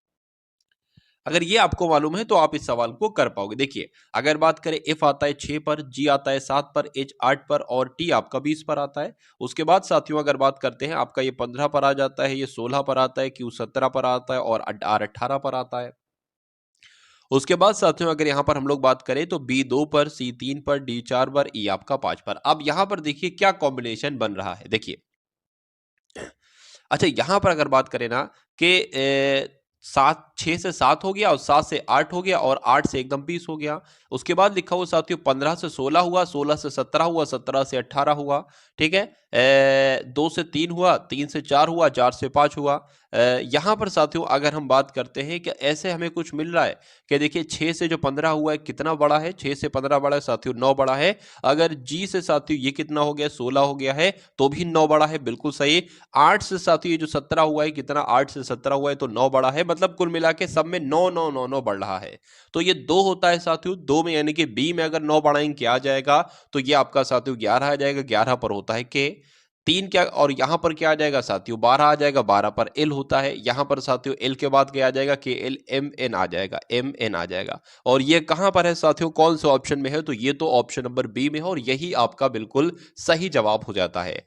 अगर ये आपको मालूम है तो आप इस सवाल को कर पाओगे। देखिए अगर बात करें, एफ आता है 6 पर, जी आता है 7 पर, एच 8 पर और टी आपका 20 पर आता है। उसके बाद साथियों अगर बात करते हैं, आपका ये 15 पर आ जाता है, ये 16 पर आता है, क्यू 17 पर आता है और आर 18 पर आता है। उसके बाद साथियों अगर यहाँ पर हम लोग बात करें तो बी 2 पर, सी 3 पर, डी 4 पर, ई आपका 5 पर। अब यहाँ पर देखिए क्या कॉम्बिनेशन बन रहा है। देखिए अच्छा, यहाँ पर अगर बात करें ना कि 6 से 7 हो गया और 7 से 8 हो गया और 8 से एकदम 20 हो गया। उसके बाद लिखा हुआ साथियों 15 से 16 हुआ, 16 से 17 हुआ, 17 से 18 हुआ, ठीक है। 2 से 3 हुआ, 3 से 4 हुआ, 4 से 5 हुआ। यहाँ पर साथियों अगर हम बात करते हैं कि ऐसे हमें कुछ मिल रहा है कि देखिए 6 से जो 15 हुआ है कितना बड़ा है, 6 से 15 बड़ा है साथियों, 9 बड़ा है। अगर जी से साथियों ये कितना हो गया, 16 हो गया है, तो भी 9 बड़ा है, बिल्कुल सही। 8 से साथियों ये जो 17 हुआ है, कितना 8 से 17 हुआ है तो 9 बड़ा है, मतलब कुल मिला के सब में 9 9 9 9 बढ़ रहा है। तो ये 2 होता है साथियों, 2 में यानी कि बी में अगर 9 बढ़ाएंगे क्या आ जाएगा, तो ये आपका साथियों 11 आ जाएगा। 11 पर होता है के 3 क्या, और यहाँ पर क्या आ जाएगा साथियों 12 आ जाएगा। 12 पर एल होता है। यहाँ पर साथियों एल के बाद क्या आ जाएगा, के एल एम एन आ जाएगा, एम एन आ जाएगा। और ये कहाँ पर है साथियों, कौन से ऑप्शन में है, तो ये तो ऑप्शन नंबर बी में है और यही आपका बिल्कुल सही जवाब हो जाता है।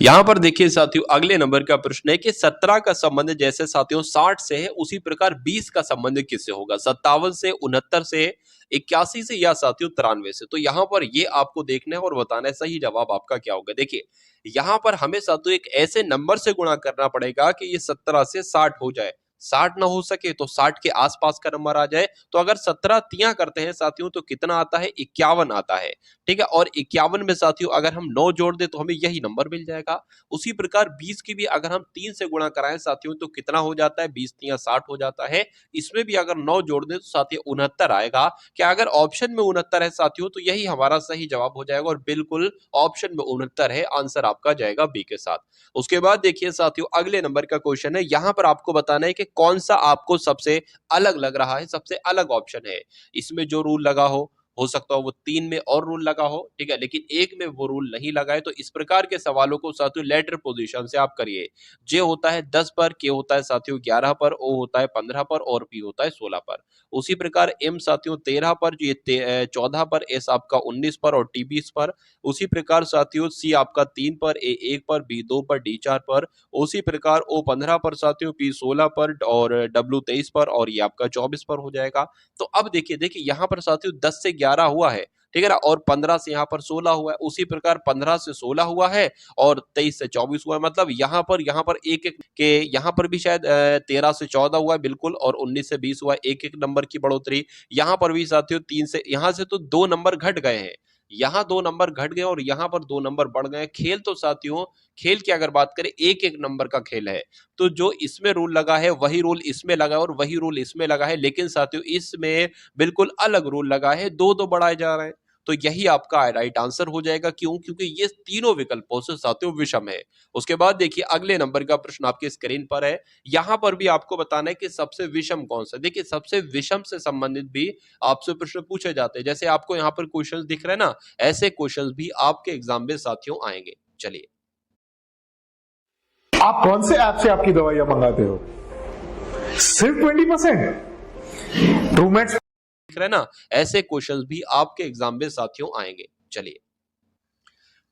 यहाँ पर देखिए साथियों अगले नंबर का प्रश्न है कि 17 का संबंध जैसे साथियों 60 से है, उसी प्रकार 20 का संबंध किससे होगा? 57 से, 69 से, 81 से या साथियों 93 से? तो यहाँ पर ये आपको देखना है और बताना है सही जवाब आपका क्या होगा। देखिए यहाँ पर हमें साथियों एक ऐसे नंबर से गुणा करना पड़ेगा कि ये 17 से 60 हो जाए। 60 ना हो सके तो 60 के आसपास का नंबर आ जाए। तो अगर 17 तियां करते हैं साथियों तो कितना आता है, 51 आता है, ठीक है। और 51 में साथियों अगर हम 9 जोड़ दें तो हमें यही नंबर मिल जाएगा। उसी प्रकार 20 की भी अगर हम 3 से गुणा कराएं साथियों तो कितना हो जाता है, 20 तियां 60 हो जाता है। इसमें भी अगर 9 जोड़ दें तो साथियों 69 आएगा। क्या अगर ऑप्शन में 69 है साथियों तो यही हमारा सही जवाब हो जाएगा और बिल्कुल ऑप्शन में 69 है, आंसर आपका जाएगा बी के साथ। उसके बाद देखिए साथियों अगले नंबर का क्वेश्चन है, यहां पर आपको बताना है कि कौन सा आपको सबसे अलग लग रहा है, सबसे अलग ऑप्शन है। इसमें जो रूल लगा हो सकता हो वो 3 में और रूल लगा हो, ठीक है, लेकिन 1 में वो रूल नहीं लगा है। तो इस प्रकार के सवालों को साथियों लेटर पोजीशन से आप करिए। जे होता है 10 पर, के होता है साथियों 11 पर, ओ होता है 15 पर और पी होता है 16 पर। उसी प्रकार एम साथियों 13 पर, 14 पर, एस आपका 19 पर और टी 20 पर। उसी प्रकार साथियों सी आपका 3 पर, ए 1 पर, बी 2 पर, डी 4 पर। उसी प्रकार ओ 15 पर साथियों, पी 16 पर और डब्ल्यू 23 पर और ये आपका 24 पर हो जाएगा। तो अब देखिए देखिए यहाँ पर साथियों 10 से 11 हुआ है, ठीक है ना, और 15 से यहाँ पर 16 हुआ है। उसी प्रकार 15 से 16 हुआ है और 23 से 24 हुआ है। मतलब यहाँ पर एक एक के, यहाँ पर भी शायद 13 से 14 हुआ है बिल्कुल, और 19 से 20 हुआ है, एक एक नंबर की बढ़ोतरी। यहाँ पर भी साथियों 3 से, यहाँ से तो 2 नंबर घट गए हैं, यहाँ 2 नंबर घट गए और यहाँ पर 2 नंबर बढ़ गए। खेल तो साथियों, खेल की अगर बात करें एक एक नंबर का खेल है। तो जो इसमें रूल लगा है वही रूल इसमें लगा है और वही रूल इसमें लगा है, लेकिन साथियों इसमें बिल्कुल अलग रूल लगा है, 2-2 बढ़ाए जा रहे हैं। तो यही आपका राइट आंसर हो जाएगा। क्यों? क्योंकि ये तीनों विकल्पों से साथियों विषम है। उसके बाद देखिए अगले नंबर का प्रश्न आपकी स्क्रीन पर है। यहाँ पर भी आपको बताना है कि सबसे विषम कौन सा। देखिए सबसे विषम से संबंधित भी आपसे प्रश्न पूछे जाते हैं। जैसे आपको यहाँ पर क्वेश्चंस दिख रहे हैं ना, ऐसे क्वेश्चंस भी आपके एग्जाम में साथियों आएंगे। चलिए आप कौन से ऐप से आपकी दवाइयां मंगाते हो? सिर्फ 20%। ट्रूमेट्स दिख रहा है ना, ऐसे क्वेश्चंस भी आपके एग्जाम में साथियों आएंगे। चलिए,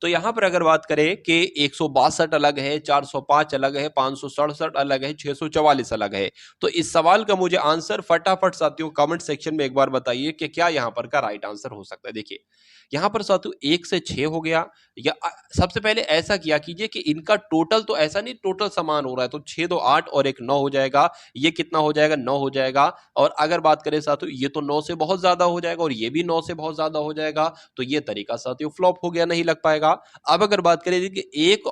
तो यहां पर अगर बात करें कि 162 अलग है, 405 अलग है, 567 अलग है, 644 अलग है, तो इस सवाल का मुझे आंसर फटाफट साथियों कमेंट सेक्शन में एक बार बताइए कि क्या यहां पर का राइट आंसर हो सकता है। देखिए, यहां पर साथियों 1 से 6 हो गया, या सबसे पहले ऐसा किया कीजिए कि इनका टोटल तो ऐसा नहीं टोटल समान हो रहा है, तो 6 2 8 और एक 9 हो जाएगा, ये कितना हो जाएगा 9 हो जाएगा। और अगर बात करें साथियों, ये तो 9 से बहुत ज्यादा हो जाएगा और ये भी 9 से बहुत ज्यादा हो जाएगा, तो ये तरीका साथियों फ्लॉप हो गया, नहीं लग पाएगा। अब अगर बात करें कि एक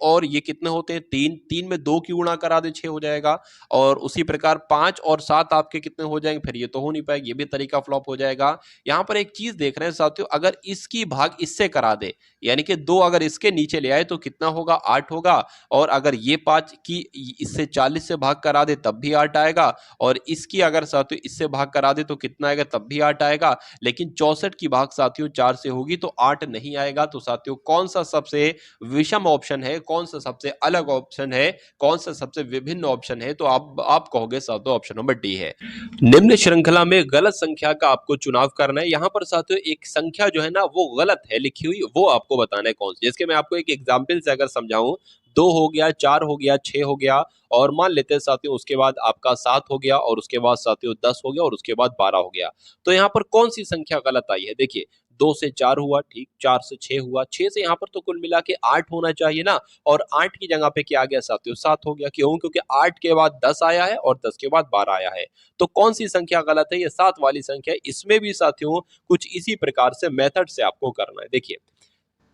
और ये कितने होते हैं 3, 3 में 2 की गुणा करा दे 6 हो जाएगा, और उसी प्रकार 5 और 7 आपके कितने हो जाएंगे, फिर ये तो हो नहीं पाएगा, ये भी तरीका फ्लॉप हो जाएगा। यहाँ पर एक चीज देख रहे हैं साथियों, अगर इसकी भाग इससे करा दे, यानी कि 2 अगर इसके नीचे ले आए तो कितना होगा 8 होगा, और अगर ये 5 की इससे 40 से भाग करा दे तब भी 8 आएगा, और इसकी अगर साथियों इससे भाग करा दे तो कितना आएगा तब भी 8 आएगा, लेकिन 64 की भाग साथियों 4 से होगी तो 8 नहीं आएगा। तो साथियों कौन सा सबसे विषम ऑप्शन है, कौन सा सबसे अलग ऑप्शन है, कौन सा सबसे विभिन्न ऑप्शन है, तो आप कहोगे साथियों ऑप्शन नंबर डी है। निम्न श्रृंखला में गलत संख्या का आपको चुनाव करना है। यहाँ पर साथियों एक संख्या जो है ना वो गलत है लिखी हुई, वो आपको बताना है कौन सी। जिसके मैं आपको एक एग्जाम्पल से अगर समझाऊं, 2 हो गया, 4 हो गया, 6 हो गया, और मान लेते हैं साथियों उसके बाद आपका 7 हो गया, और उसके बाद साथियों 10 हो गया, और उसके बाद 12 हो गया। तो यहाँ पर कौन सी संख्या गलत आई है? देखिए, 2 से 4 हुआ, ठीक, 4 से 6 हुआ, 6 से यहाँ पर तो कुल मिला के 8 होना चाहिए ना, और 8 की जगह पे क्या आ गया साथियों 7 हो गया। क्यों? क्योंकि 8 के बाद 10 आया है और 10 के बाद 12 आया है। तो कौन सी संख्या गलत है? ये 7 वाली संख्या। इसमें भी साथियों कुछ इसी प्रकार से मेथड से आपको करना है। देखिए,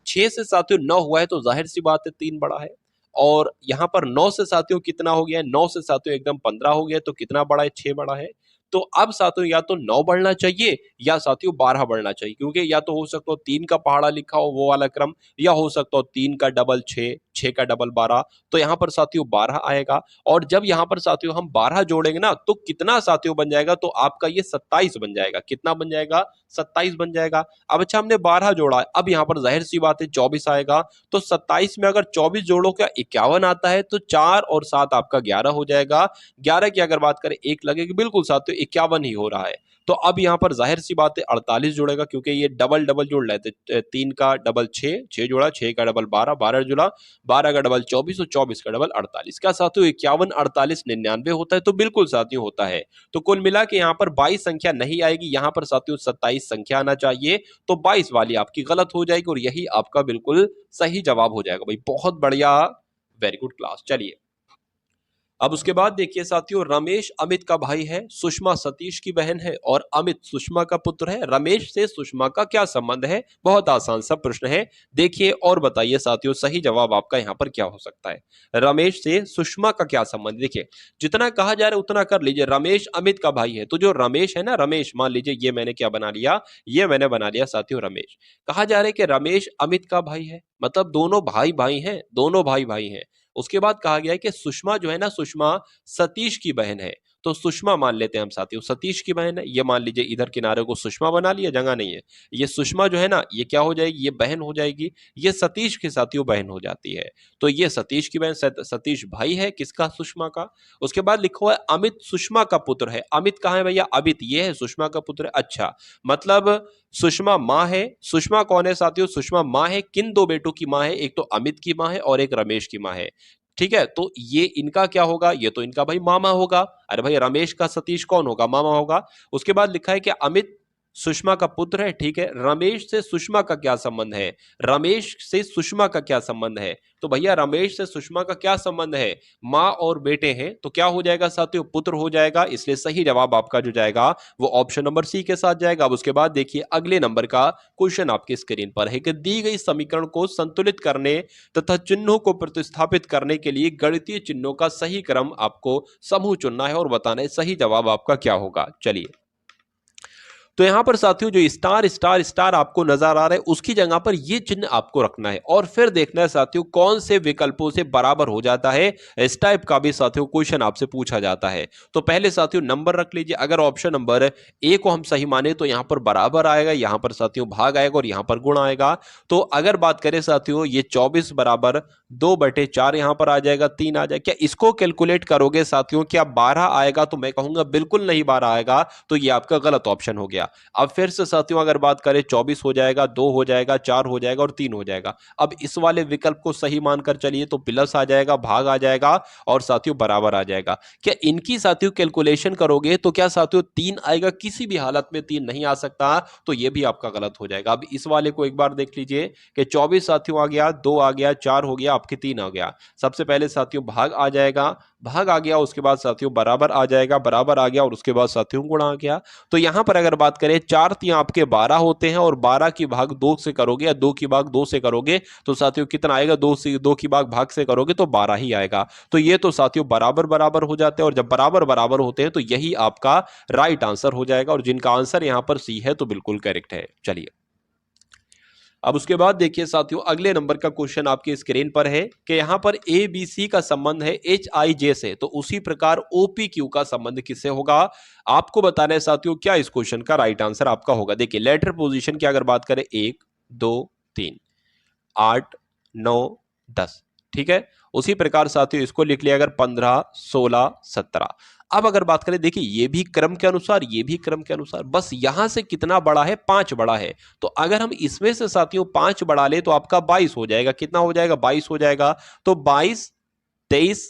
6 से साथियों 9 हुआ है तो जाहिर सी बात है 3 बड़ा है, और यहाँ पर 9 से साथियों कितना हो गया है? 9 से साथियों एकदम 15 हो गया, तो कितना बड़ा है? 6 बड़ा है। तो अब साथियों या तो 9 बढ़ना चाहिए या साथियों 12 बढ़ना चाहिए, क्योंकि या तो हो सकता हो 3 का पहाड़ा लिखा हो वो वाला क्रम, या हो सकता हो 3 का डबल 6, 6 का डबल 12, तो यहाँ पर साथियों 12 आएगा। और जब यहाँ पर साथियों हम 12 जोड़ेंगे ना तो कितना साथियों बन जाएगा? तो आपका ये 27 बन जाएगा। कितना बन जाएगा? 27 बन जाएगा। अब अच्छा हमने 12 जोड़ा है, अब यहाँ पर जाहिर सी बात है 24 आएगा, तो 27 में अगर 24 जोड़ो क्या 51 आता है, तो 4 और 7 आपका 11 हो जाएगा। 11 की अगर बात करें 1 लगेगी, बिल्कुल साथियों 51 ही हो रहा है। तो अब यहाँ पर जाहिर सी बात है 48 जुड़ेगा, क्योंकि ये डबल डबल जोड़ लेते, 3 का डबल 6, 6 जोड़ा, 6 का डबल 12, 12 जुड़ा, 12 का डबल 24 और 24 का डबल 48। क्या साथियों 51, 48, 99 होता है? तो बिल्कुल साथियों होता है। तो कुल मिला के यहाँ पर 22 संख्या नहीं आएगी, यहाँ पर साथियों 27 संख्या आना चाहिए, तो 22 वाली आपकी गलत हो जाएगी और यही आपका बिल्कुल सही जवाब हो जाएगा। भाई बहुत बढ़िया, वेरी गुड क्लास। चलिए, अब उसके बाद देखिए साथियों, रमेश अमित का भाई है, सुषमा सतीश की बहन है, और अमित सुषमा का पुत्र है। रमेश से सुषमा का क्या संबंध है? बहुत आसान सा प्रश्न है। देखिए और बताइए साथियों सही जवाब आपका यहाँ पर क्या हो सकता है। रमेश से सुषमा का क्या संबंध? देखिए, जितना कहा जा रहा है उतना कर लीजिए। रमेश अमित का भाई है, तो जो रमेश है ना, रमेश मान लीजिए ये मैंने क्या बना लिया, ये मैंने बना लिया साथियों रमेश। कहा जा रहा है कि रमेश अमित का भाई है, मतलब दोनों भाई भाई हैं, दोनों भाई भाई हैं। उसके बाद कहा गया है कि सुषमा जो है ना, सुषमा सतीश की बहन है, तो सुषमा मान लेते हैं हम साथियों, सतीश की बहन है। ये मान लीजिए इधर किनारे को सुषमा बना लिया, जगह नहीं है। ये सुषमा जो है ना, ये क्या हो जाएगी? ये बहन हो जाएगी। ये सतीश के साथियों बहन हो जाती है। तो ये सतीश की बहन, सतीश भाई है किसका? सुषमा का। उसके बाद लिखा हुआ है अमित सुषमा का पुत्र है। अमित कहाँ है भैया? अमित ये है, सुषमा का पुत्र है। अच्छा, मतलब सुषमा माँ है। सुषमा कौन है साथियों? सुषमा माँ है। किन दो बेटों की माँ है? एक तो अमित की माँ है और एक रमेश की माँ है। ठीक है, तो ये इनका क्या होगा? ये तो इनका भाई मामा होगा। अरे भाई रमेश का सतीश कौन होगा? मामा होगा। उसके बाद लिखा है कि अमित सुषमा का पुत्र है, ठीक है। रमेश से सुषमा का क्या संबंध है? रमेश से सुषमा का क्या संबंध है? तो भैया रमेश से सुषमा का क्या संबंध है? माँ और बेटे हैं, तो क्या हो जाएगा साथियों? पुत्र हो जाएगा। इसलिए सही जवाब आपका जो जाएगा वो ऑप्शन नंबर सी के साथ जाएगा। अब उसके बाद देखिए अगले नंबर का क्वेश्चन आपकी स्क्रीन पर है कि दी गई समीकरण को संतुलित करने तथा चिन्हों को प्रतिस्थापित करने के लिए गणितीय चिन्हों का सही क्रम आपको समूह चुनना है और बताना है सही जवाब आपका क्या होगा। चलिए, तो यहां पर साथियों जो स्टार स्टार स्टार आपको नजर आ रहा है उसकी जगह पर ये चिन्ह आपको रखना है और फिर देखना है साथियों कौन से विकल्पों से बराबर हो जाता है। इस टाइप का भी साथियों क्वेश्चन आपसे पूछा जाता है। तो पहले साथियों नंबर रख लीजिए। अगर ऑप्शन नंबर ए को हम सही माने तो यहां पर बराबर आएगा, यहां पर साथियों भाग आएगा और यहां पर गुण आएगा। तो अगर बात करें साथियों ये 24 बराबर 2/4 यहां पर आ जाएगा, 3 आ जाएगा। क्या इसको कैलकुलेट करोगे साथियों क्या 12 आएगा? तो मैं कहूंगा बिल्कुल नहीं 12 आएगा, तो ये आपका गलत ऑप्शन हो गया। अब फिर से साथियों अगर बात करें 24 हो जाएगा, 2 हो जाएगा, 4 हो जाएगा और 3 हो जाएगा। अब इस वाले विकल्प को सही मानकर चलिए तो प्लस आ जाएगा, भाग आ जाएगा और साथियों बराबर आ जाएगा। क्या इनकी साथियों कैलकुलेशन करोगे तो क्या साथियों 3 आएगा? किसी भी हालत में 3 नहीं आ सकता, तो ये भी आपका गलत हो जाएगा। अब इस वाले को एक बार देख लीजिए कि 24 साथियों आ गया, 2 आ गया, 4 हो गया, आपके 3 आ गया। सबसे पहले साथियों भाग आ जाएगा, भाग आ गया, उसके बाद साथियों बराबर आ जाएगा, बराबर आ गया और उसके बाद साथियों गुणा आ गया। तो यहां पर अगर बात करें 4 3 आपके 12 होते हैं और 12 की भाग 2 से करोगे या 2 की भाग 2 से करोगे तो साथियों कितना आएगा? 2 की भाग से करोगे तो 12 ही आएगा। तो ये तो साथियों बराबर बराबर हो जाते हैं और जब बराबर बराबर होते हैं तो यही आपका राइट आंसर हो जाएगा और जिनका आंसर यहां पर सी है तो बिल्कुल करेक्ट है। चलिए अब उसके बाद देखिए साथियों अगले नंबर का क्वेश्चन आपकी स्क्रीन पर है कि यहां पर ए बी सी का संबंध है एच आई जे से, तो उसी प्रकार ओपी क्यू का संबंध किससे होगा? आपको बताना है साथियों क्या इस क्वेश्चन का राइट आंसर आपका होगा। देखिए लेटर पोजीशन की अगर बात करें 1 2 3 8 9 10, ठीक है। उसी प्रकार साथियों इसको लिख लिया अगर 15 16 17। अब अगर बात करें देखिए ये भी क्रम के अनुसार, ये भी क्रम के अनुसार, बस यहां से कितना बड़ा है? 5 बड़ा है। तो अगर हम इसमें से साथियों 5 बढ़ा ले तो आपका 22 हो जाएगा। कितना हो जाएगा? 22 हो जाएगा। तो 22 23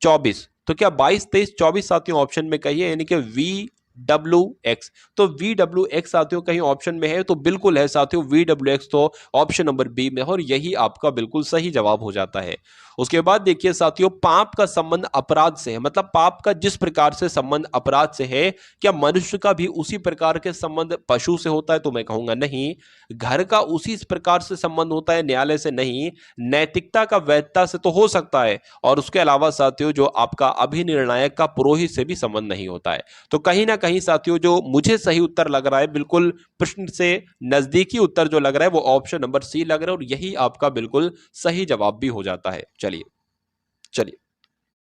24, तो क्या 22 23 24 साथियों ऑप्शन में कहिए, यानी कि VWX। तो VWX साथियों कहीं ऑप्शन में है तो बिल्कुल है साथियों, VWX तो ऑप्शन नंबर बी में है और यही आपका बिल्कुल सही जवाब हो जाता है। उसके बाद देखिए साथियों पाप का संबंध अपराध से है, मतलब पाप का जिस प्रकार से संबंध अपराध से है क्या मनुष्य का भी उसी प्रकार के संबंध पशु से होता है? तो मैं कहूंगा नहीं। घर का उसी प्रकार से संबंध होता है, न्यायालय से नहीं। नैतिकता का वैधता से तो हो सकता है और उसके अलावा साथियों जो आपका अभिनिर्णायक का पुरोहित से भी संबंध नहीं होता है। तो कहीं ना कहीं साथियों जो मुझे सही उत्तर लग रहा है, बिल्कुल प्रश्न से नजदीकी उत्तर जो लग रहा है वो ऑप्शन नंबर सी लग रहा है और यही आपका बिल्कुल सही जवाब भी हो जाता है। चलिए चलिए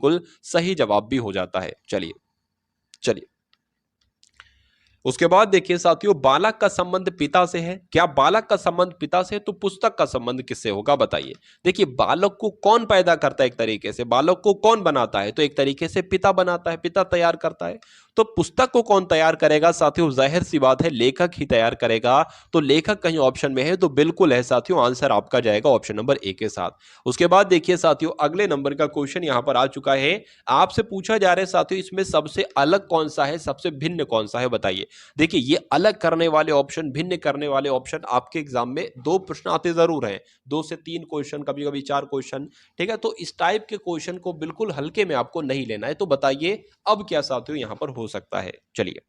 बिल्कुल सही जवाब भी हो जाता है। चलिए चलिए उसके बाद देखिए साथियों बालक का संबंध पिता से है। क्या बालक का संबंध पिता से है? तो पुस्तक का संबंध किससे होगा बताइए। देखिए बालक को कौन पैदा करता है? एक तरीके से बालक को कौन बनाता है? तो एक तरीके से पिता बनाता है, पिता तैयार करता है। तो पुस्तक को कौन तैयार करेगा साथियों? जाहिर सी बात है लेखक ही तैयार करेगा। तो लेखक कहीं ऑप्शन में है तो बिल्कुल है साथियों, आंसर आपका जाएगा ऑप्शन नंबर ए के साथ। उसके बाद देखिए साथियों अगले नंबर का क्वेश्चन यहां पर आ चुका है। आपसे पूछा जा रहा है साथियों इसमें सबसे अलग कौन सा है, सबसे भिन्न कौन सा है बताइए। देखिए ये अलग करने वाले ऑप्शन, भिन्न करने वाले ऑप्शन आपके एग्जाम में 2 प्रश्न आते जरूर हैं, 2 से 3 क्वेश्चन, कभी कभी 4 क्वेश्चन, ठीक है। तो इस टाइप के क्वेश्चन को बिल्कुल हल्के में आपको नहीं लेना है। तो बताइए अब क्या साथियों यहां पर हो सकता है। चलिए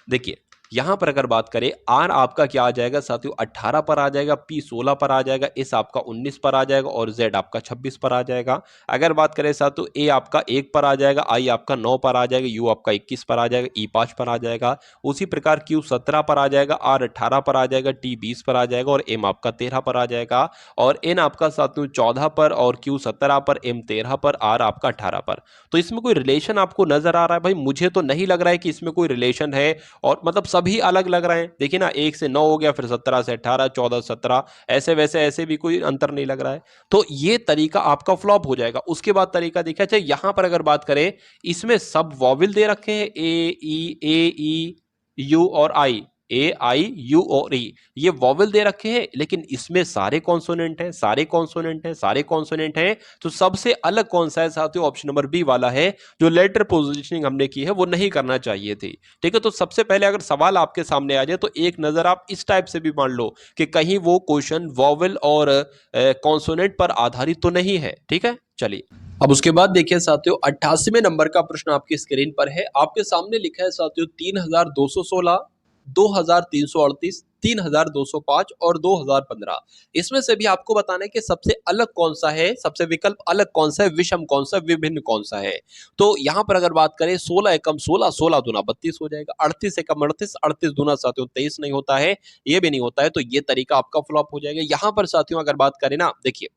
देखिए यहां पर अगर बात करें आर आपका क्या आ जाएगा साथियों? 18 पर आ जाएगा, पी 16 पर आ जाएगा, एस आपका 19 पर आ जाएगा और जेड आपका 26 पर आ जाएगा। अगर बात करें साथियों ए आपका 1 पर आ जाएगा, आई आपका 9 पर आ जाएगा, यू आपका 21 पर आ जाएगा, ई 5 पर आ जाएगा। उसी प्रकार क्यू 17 पर आ जाएगा, आर 18 पर आ जाएगा, टी 20 पर आ जाएगा और एम आपका 13 पर आ जाएगा और एन आपका साथियों 14 पर और क्यू 17 पर, एम 13 पर, आर आपका 18 पर। तो इसमें कोई रिलेशन आपको नजर आ रहा है? भाई मुझे तो नहीं लग रहा है कि इसमें कोई रिलेशन है और मतलब सभी अलग लग रहे हैं। देखिए ना 1 से 9 हो गया, फिर 17 से 18, 14 17, ऐसे वैसे ऐसे भी कोई अंतर नहीं लग रहा है। तो ये तरीका आपका फ्लॉप हो जाएगा। उसके बाद तरीका देखिए, अच्छा यहां पर अगर बात करें इसमें सब वॉविल दे रखे हैं, ए ई यू और आई, ए आई यू और ई, ये वॉवेल दे रखे हैं, लेकिन इसमें सारे कॉन्सोनेंट हैं, सारे कॉन्सोनेंट हैं, सारे कॉन्सोनेंट हैं। तो सबसे अलग कौन सा है साथियों? ऑप्शन नंबर बी वाला है। जो लेटर पोजीशनिंग हमने की है वो नहीं करना चाहिए थी, ठीक है। तो सबसे पहले अगर सवाल आपके सामने आ जाए तो एक नजर आप इस टाइप से भी मान लो कि कहीं वो क्वेश्चन वॉवेल और कॉन्सोनेंट पर आधारित तो नहीं है, ठीक है। चलिए अब उसके बाद देखिए साथियों 88वें नंबर का प्रश्न आपकी स्क्रीन पर है। आपके सामने लिखा है साथियों 3216 2338, 3205 और 2015। इसमें से भी आपको बताना है कि सबसे अलग कौन सा है, सबसे विकल्प अलग कौन सा है, विषम कौन सा, विभिन्न कौन सा है। तो यहां पर अगर बात करें 16 एकम 16, 16 दूना 32 हो जाएगा, 38 एकम 38, 38 दूना साथियों 23 नहीं होता है, ये भी नहीं होता है, तो ये तरीका आपका फ्लॉप हो जाएगा। यहां पर साथियों अगर बात करें ना, देखिए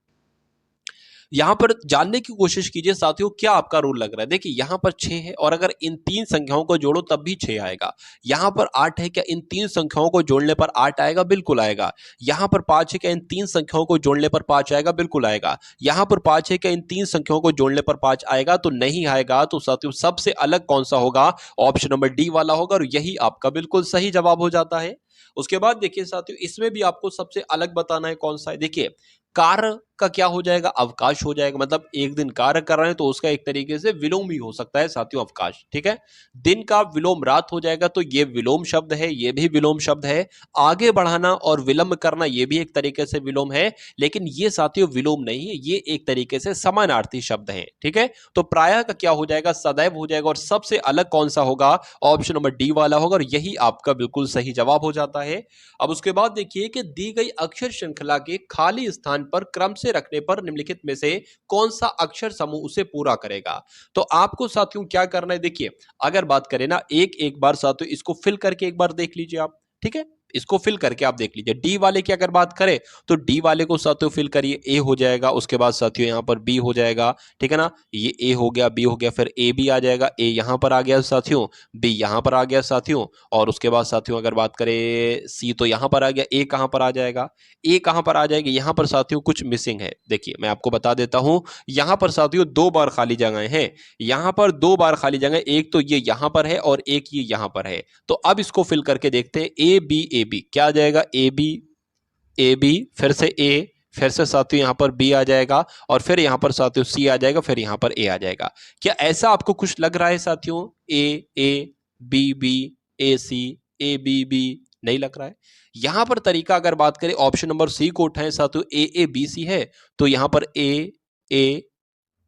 यहां पर जानने की कोशिश कीजिए साथियों, क्या आपका रूल लग रहा है। देखिए यहां पर 6 है और अगर इन तीन संख्याओं को जोड़ो तब भी 6 आएगा। यहां पर 8 है, क्या इन तीन संख्याओं को जोड़ने पर 8 आएगा? बिल्कुल आएगा। यहां पर 5 है, क्या इन तीन संख्याओं को जोड़ने पर 5 आएगा? बिल्कुल आएगा। यहां पर 5 है, क्या इन तीन संख्याओं को जोड़ने पर 5 आएगा? तो नहीं आएगा। तो साथियों सबसे अलग कौन सा होगा? ऑप्शन नंबर डी वाला होगा और यही आपका बिल्कुल सही जवाब हो जाता है। उसके बाद देखिए साथियों, इसमें भी आपको सबसे अलग बताना है कौन सा है। देखिए कार्य का क्या हो जाएगा? अवकाश हो जाएगा। मतलब एक दिन कार्य कर रहे हैं तो उसका एक तरीके से विलोम भी हो सकता है साथियों, अवकाश। ठीक है, दिन का विलोम रात हो जाएगा तो ये विलोम शब्द है, ये भी विलोम शब्द है। आगे बढ़ाना और विलंब करना ये भी एक तरीके से विलोम है, लेकिन ये साथियों विलोम नहीं है, ये एक तरीके से समानार्थी शब्द है। ठीक है, तो प्रायः का क्या हो जाएगा? सदैव हो जाएगा। और सबसे अलग कौन सा होगा? ऑप्शन नंबर डी वाला होगा और यही आपका बिल्कुल सही जवाब हो जाता है। अब उसके बाद देखिए कि दी गई अक्षर श्रृंखला के खाली स्थान पर क्रम से रखने पर निम्नलिखित में से कौन सा अक्षर समूह उसे पूरा करेगा। तो आपको साथियों क्या करना है, देखिए अगर बात करें ना, एक एक बार साथियों इसको फिल करके एक बार देख लीजिए आप। ठीक है, इसको फिल करके आप देख लीजिए। डी वाले की अगर बात करें तो डी वाले को साथियों फिल करिए, ए हो जाएगा। उसके बाद साथियों यहाँ पर बी हो जाएगा। ठीक है ना, ये ए हो गया, बी हो गया, फिर ए भी आ जाएगा। ए यहाँ पर आ गया साथियों, बी यहाँ पर आ गया साथियों, और उसके बाद साथियों अगर बात करें सी तो यहाँ पर आ गया। ए कहाँ पर आ जाएगा? ए कहाँ पर आ जाएगी? यहाँ पर साथियों कुछ मिसिंग है। देखिए मैं आपको बता देता हूँ, यहाँ पर साथियों दो बार खाली जगह है। यहाँ पर दो बार खाली जगह, एक तो ये यहाँ पर है और एक ये यहाँ पर है। तो अब इसको फिल करके देखते हैं। ए बी क्या आ जाएगा? ए बी, फिर से ए, फिर से साथियों यहाँ पर बी आ जाएगा और फिर यहाँ पर साथियों सी आ जाएगा, फिर यहाँ पर ए आ जाएगा। क्या ऐसा आपको कुछ लग रहा है साथियों? A B, A C, A B नहीं लग रहा है। यहां पर तरीका अगर बात करें, ऑप्शन नंबर सी को उठाएं साथियों, ए बी सी है तो यहां पर ए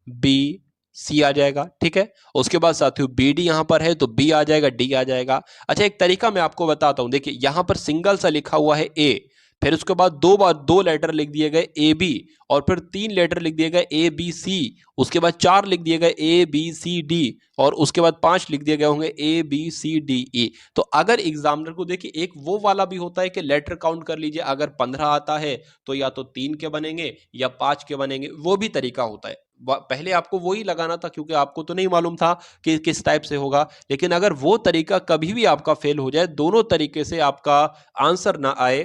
बी सी आ जाएगा। ठीक है, उसके बाद साथियों बी डी यहां पर है तो बी आ जाएगा, डी आ जाएगा। अच्छा एक तरीका मैं आपको बताता हूं, देखिए यहां पर सिंगल सा लिखा हुआ है ए, फिर उसके बाद दो बार दो लेटर लिख दिए गए ए बी, और फिर तीन लेटर लिख दिए गए ए बी सी, उसके बाद चार लिख दिए गए ए बी सी डी, और उसके बाद पांच लिख दिए गए होंगे ए बी सी डी ई। तो अगर एग्जामिनर को देखिए एक वो वाला भी होता है कि लेटर काउंट कर लीजिए, अगर 15 आता है तो या तो 3 के बनेंगे या 5 के बनेंगे, वो भी तरीका होता है। पहले आपको वही लगाना था क्योंकि आपको तो नहीं मालूम था कि किस टाइप से होगा, लेकिन अगर वो तरीका कभी भी आपका फेल हो जाए, दोनों तरीके से आपका आंसर ना आए,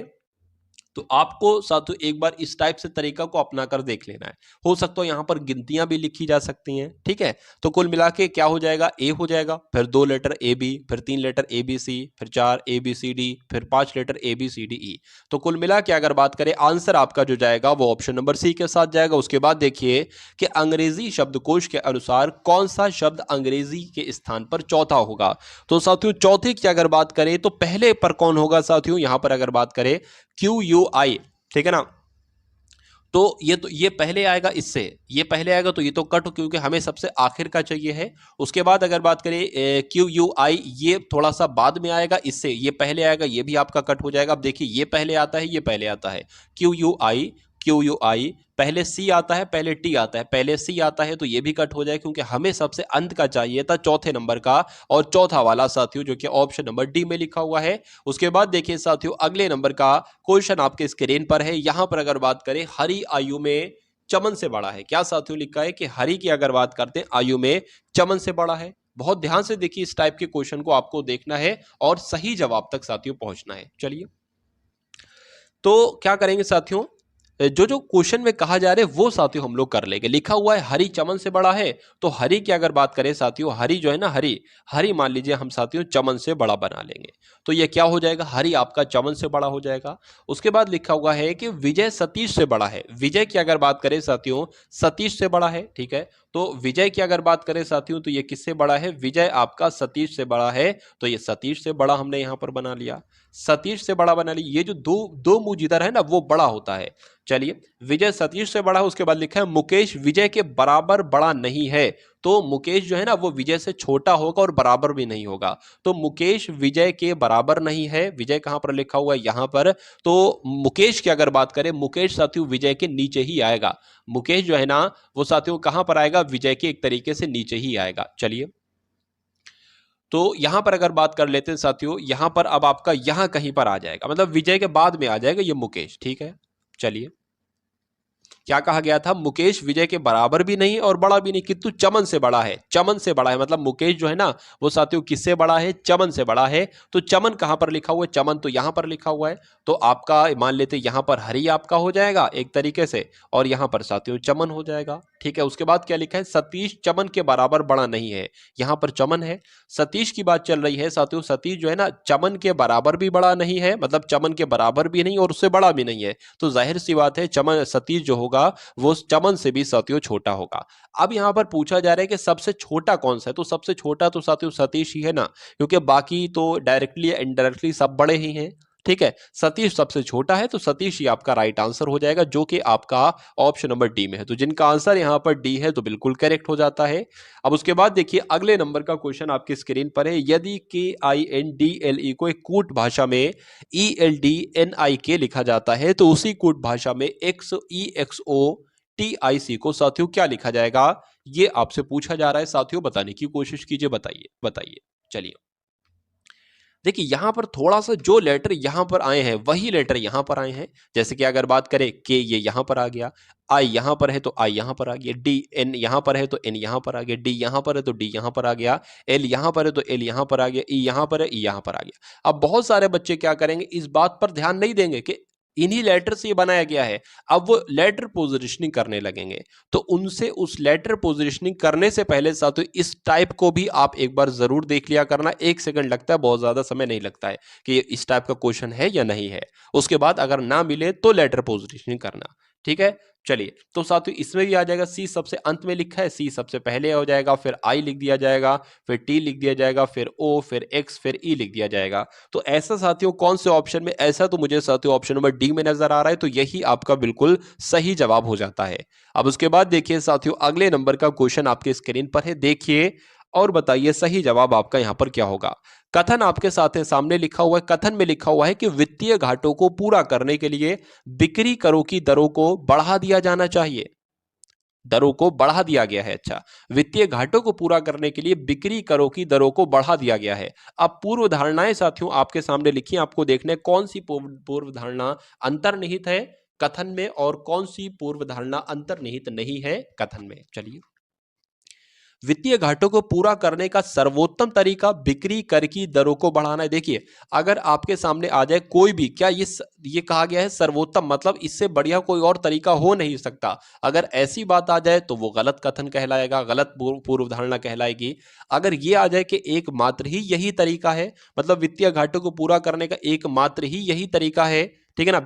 तो आपको साथियों एक बार इस टाइप से तरीका को अपना कर देख लेना है। हो सकता है यहां पर गिनतियां भी लिखी जा सकती हैं। ठीक है, तो कुल मिला के क्या हो जाएगा? ए हो जाएगा, फिर दो लेटर ए बी, फिर तीन लेटर ए बी सी, फिर चार ए बी सी डी, फिर पांच letter A B C D E. तो कुल मिला के अगर बात करें, आंसर आपका जो जाएगा वो ऑप्शन नंबर सी के साथ जाएगा। उसके बाद देखिए कि अंग्रेजी शब्दकोश के अनुसार कौन सा शब्द अंग्रेजी के स्थान पर चौथा होगा। तो साथियों चौथे की अगर बात करें तो पहले पर कौन होगा साथियों? यहां पर अगर बात करें क्यू यू आई, ठीक है ना, तो ये पहले आएगा, इससे ये पहले आएगा तो ये तो कट, क्योंकि हमें सबसे आखिर का चाहिए है। उसके बाद अगर बात करें क्यू यू आई, ये थोड़ा सा बाद में आएगा, इससे ये पहले आएगा, ये भी आपका कट हो जाएगा। अब देखिए ये पहले आता है, ये पहले आता है, क्यू यू आई, पहले सी आता है, पहले टी आता है, पहले सी आता है, तो ये भी कट हो जाए क्योंकि हमें सबसे अंत का चाहिए था, चौथे नंबर का, और चौथा वाला साथियों जो कि ऑप्शन नंबर डी में लिखा हुआ है। उसके बाद देखिए साथियों अगले नंबर का क्वेश्चन आपके स्क्रीन पर है। यहां पर अगर बात करें, हरि आयु में चमन से बड़ा है। क्या साथियों लिखा है कि हरि की अगर बात करते हैं आयु में चमन से बड़ा है। बहुत ध्यान से देखिए, इस टाइप के क्वेश्चन को आपको देखना है और सही जवाब तक साथियों पहुंचना है। चलिए तो क्या करेंगे साथियों, जो जो क्वेश्चन में कहा जा रहा है वो साथियों हम लोग कर लेंगे। लिखा हुआ है हरि चमन से बड़ा है, तो हरि की अगर बात करें साथियों, हरि जो है ना, हरि मान लीजिए हम साथियों चमन से बड़ा बना लेंगे, तो ये क्या हो जाएगा? हरि आपका चमन से बड़ा हो जाएगा। उसके बाद लिखा हुआ है कि विजय सतीश से बड़ा है। विजय की अगर बात करें साथियों, सतीश से बड़ा है। ठीक है, तो विजय की अगर बात करें साथियों तो ये किससे बड़ा है? विजय आपका सतीश से बड़ा है, तो ये सतीश से बड़ा हमने यहां पर बना लिया। सतीश से बड़ा बना ली। ये जो दो दो मुंह जिधर है ना वो बड़ा होता है। चलिए, विजय सतीश से बड़ा है, उसके बाद लिखा है मुकेश विजय के बराबर बड़ा नहीं है। तो मुकेश जो है ना वो विजय से छोटा होगा और बराबर भी नहीं होगा। तो मुकेश विजय के बराबर नहीं है। विजय कहां पर लिखा हुआ है? यहां पर। तो मुकेश की अगर बात करें, मुकेश साथियों विजय के नीचे ही आएगा। मुकेश जो है ना वो साथियों कहां पर आएगा? विजय के एक तरीके से नीचे ही आएगा। चलिए, तो यहां पर अगर बात कर लेते हैं साथियों, यहां पर अब आपका यहां कहीं पर आ जाएगा, मतलब विजय के बाद में आ जाएगा ये मुकेश। ठीक है, चलिए, क्या कहा गया था? मुकेश विजय के बराबर भी नहीं और बड़ा भी नहीं, किंतु चमन से बड़ा है। चमन से बड़ा है मतलब मुकेश जो है ना वो साथियों किससे बड़ा है? चमन से बड़ा है। तो चमन कहां पर लिखा हुआ है? चमन तो यहां पर लिखा हुआ है। तो आपका मान लेते यहां पर हरि आपका हो जाएगा एक तरीके से, और यहां पर साथियों चमन हो जाएगा। ठीक है, उसके बाद क्या लिखा है? सतीश चमन के बराबर बड़ा नहीं है। यहां पर चमन है। सतीश की बात चल रही है साथियों। सतीश जो है ना चमन के बराबर भी बड़ा नहीं है, मतलब चमन के बराबर भी नहीं और उससे बड़ा भी नहीं है। तो जाहिर सी बात है चमन सतीश जो होगा वो चमन से भी साथियों छोटा होगा। अब यहां पर पूछा जा रहा है कि सबसे छोटा कौन सा है? तो सबसे छोटा तो साथियों सतीश ही है ना, क्योंकि बाकी तो डायरेक्टली इनडायरेक्टली सब बड़े ही हैं। ठीक है, सतीश सबसे छोटा है, तो सतीश ही आपका राइट आंसर हो जाएगा, जो कि आपका ऑप्शन नंबर डी में है। तो जिनका आंसर यहां पर डी है तो बिल्कुल करेक्ट हो जाता है। अब उसके बाद देखिए अगले नंबर का क्वेश्चन आपकी स्क्रीन पर है। यदि KINDLE को एक कूट भाषा में ELDNIK लिखा जाता है तो उसी कूट भाषा में XEXOTIC को साथियों क्या लिखा जाएगा? ये आपसे पूछा जा रहा है साथियों, बताने की कोशिश कीजिए। बताइए बताइए। चलिए, देखिए यहां पर थोड़ा सा जो लेटर यहां पर आए हैं वही लेटर यहां पर आए हैं। जैसे कि अगर बात करें के, ये यहां पर आ गया। आई यहां पर है तो आई यहां पर आ गया। डी एन यहां पर है तो एन यहां पर आ गया। डी यहां पर है तो डी यहां पर आ गया। एल यहां पर है तो एल यहां पर आ गया। ई यहां पर है, ई यहां पर आ गया। अब बहुत सारे बच्चे क्या करेंगे, इस बात पर ध्यान नहीं देंगे कि इन्हीं लेटर से ये बनाया गया है। अब वो लेटर पोजिशनिंग करने लगेंगे। तो उनसे उस लेटर पोजिशनिंग करने से पहले साथियों इस टाइप को भी आप एक बार जरूर देख लिया करना। 1 सेकंड लगता है, बहुत ज्यादा समय नहीं लगता है कि ये इस टाइप का क्वेश्चन है या नहीं है। उसके बाद अगर ना मिले तो लेटर पोजिशनिंग करना। ठीक है, चलिए, तो साथियों इसमें भी आ जाएगा। सी सबसे अंत में लिखा है, सी सबसे पहले हो जाएगा, फिर आई लिख दिया जाएगा, फिर टी लिख दिया जाएगा, फिर ओ, फिर एक्स, फिर ई लिख दिया जाएगा। तो ऐसा साथियों कौन से ऑप्शन में? ऐसा तो मुझे साथियों ऑप्शन नंबर डी में नजर आ रहा है, तो यही आपका बिल्कुल सही जवाब हो जाता है। अब उसके बाद देखिए साथियों अगले नंबर का क्वेश्चन आपके स्क्रीन पर है, देखिए और बताइए सही जवाब आपका यहां पर क्या होगा। कथन आपके साथ है, सामने लिखा हुआ है। कथन में लिखा हुआ है कि वित्तीय घाटों को पूरा करने के लिए बिक्री करों की दरों को बढ़ा दिया जाना चाहिए। दरों को बढ़ा दिया गया है। अच्छा, वित्तीय घाटों को पूरा करने के लिए बिक्री करों की दरों को बढ़ा दिया गया है। अब पूर्व धारणाएं साथियों आपके सामने लिखी हैं, आपको देखने कौन सी पूर्व धारणा अंतर्निहित है कथन में और कौन सी पूर्व धारणा अंतर्निहित नहीं है कथन में। चलिए, वित्तीय घाटों को पूरा करने का सर्वोत्तम तरीका बिक्री कर की दरों को बढ़ाना है। देखिए, अगर आपके सामने आ जाए कोई भी, क्या ये कहा गया है सर्वोत्तम, मतलब इससे बढ़िया कोई और तरीका हो नहीं सकता। अगर ऐसी बात आ जाए तो वो गलत कथन कहलाएगा, गलत पूर्व धारणा कहलाएगी। अगर ये आ जाए कि एकमात्र ही यही तरीका है, मतलब वित्तीय घाटों को पूरा करने का एकमात्र ही यही तरीका है, ठीक है ना,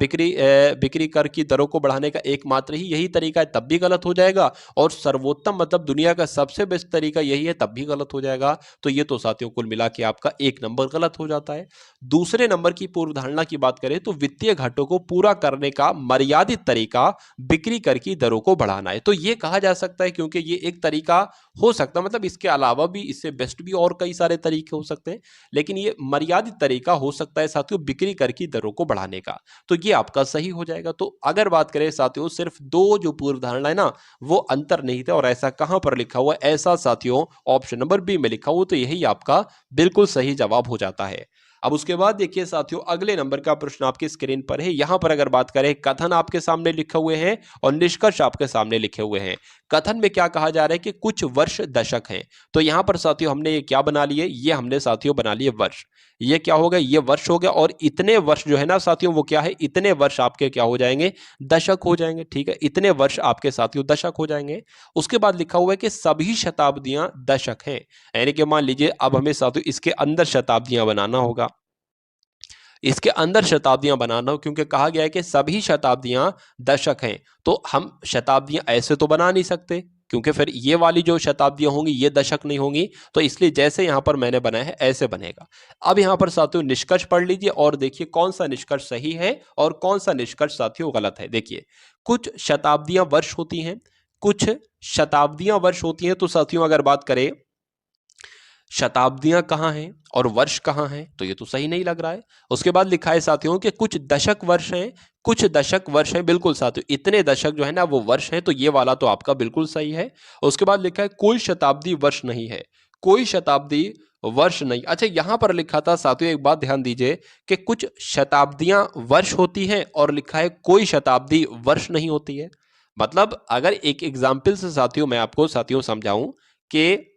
बिक्री कर की दरों को बढ़ाने का एकमात्र ही यही तरीका है, तब भी गलत हो जाएगा। और सर्वोत्तम मतलब दुनिया का सबसे बेस्ट तरीका यही है, तब भी गलत हो जाएगा। तो ये तो साथियों कुल मिला के आपका 1 नंबर गलत हो जाता है। दूसरे नंबर की पूर्व धारणा की बात करें तो वित्तीय घाटों को पूरा करने का मर्यादित तरीका बिक्री कर की दरों को बढ़ाना है। तो ये कहा जा सकता है, क्योंकि ये एक तरीका हो सकता है, मतलब इसके अलावा भी इससे बेस्ट भी और कई सारे तरीके हो सकते हैं, लेकिन ये मर्यादित तरीका हो सकता है साथियों बिक्री कर की दरों को बढ़ाने का। तो ये आपका सही हो जाएगा। तो अगर बात करें साथियों सिर्फ दो जो पूर्व धारणा है ना वो अंतर्निहित है, और ऐसा कहां पर लिखा हुआ है? ऐसा साथियों ऑप्शन नंबर बी में लिखा हुआ, तो यही आपका बिल्कुल सही जवाब हो जाता है। अब उसके बाद देखिए साथियों अगले नंबर का प्रश्न आपकी स्क्रीन पर है। यहां पर अगर बात करें, कथन आपके सामने लिखे हुए हैं और निष्कर्ष आपके सामने लिखे हुए हैं। कथन में क्या कहा जा रहा है कि कुछ वर्ष दशक हैं। तो यहां पर साथियों हमने ये क्या बना लिए? ये हमने साथियों बना लिए वर्ष। ये क्या हो गया? ये वर्ष हो गया, और इतने वर्ष जो है ना साथियों वो क्या है? इतने वर्ष आपके क्या हो जाएंगे? दशक हो जाएंगे। ठीक है, इतने वर्ष आपके साथियों दशक हो जाएंगे। उसके बाद लिखा हुआ है कि सभी शताब्दियां दशक हैं, यानी कि मान लीजिए अब हमें साथियों इसके अंदर शताब्दियां बनाना होगा। इसके अंदर शताब्दियां बनाना हो, क्योंकि कहा गया है कि सभी शताब्दियां दशक हैं। तो हम शताब्दियां ऐसे तो बना नहीं सकते, क्योंकि फिर ये वाली जो शताब्दियां होंगी ये दशक नहीं होंगी, तो इसलिए जैसे यहां पर मैंने बनाया है ऐसे बनेगा। अब यहां पर साथियों निष्कर्ष पढ़ लीजिए और देखिए कौन सा निष्कर्ष सही है और कौन सा निष्कर्ष साथियों गलत है। देखिए, कुछ शताब्दियां वर्ष होती हैं, कुछ शताब्दियां वर्ष होती हैं, तो साथियों अगर बात करें शताब्दियां कहाँ हैं और वर्ष कहाँ हैं, तो ये तो सही नहीं लग रहा है। उसके बाद लिखा है साथियों कि कुछ दशक वर्ष हैं, कुछ दशक वर्ष हैं, बिल्कुल साथियों इतने दशक जो है ना वो वर्ष हैं, तो ये वाला तो आपका बिल्कुल सही है। उसके बाद लिखा है कोई शताब्दी वर्ष नहीं है, कोई शताब्दी वर्ष नहीं। अच्छा, यहां पर लिखा था साथियों, एक बात ध्यान दीजिए कि कुछ शताब्दियां वर्ष होती हैं और लिखा है कोई शताब्दी वर्ष नहीं होती है। मतलब अगर एक एग्जाम्पल से साथियों मैं आपको साथियों समझाऊं कि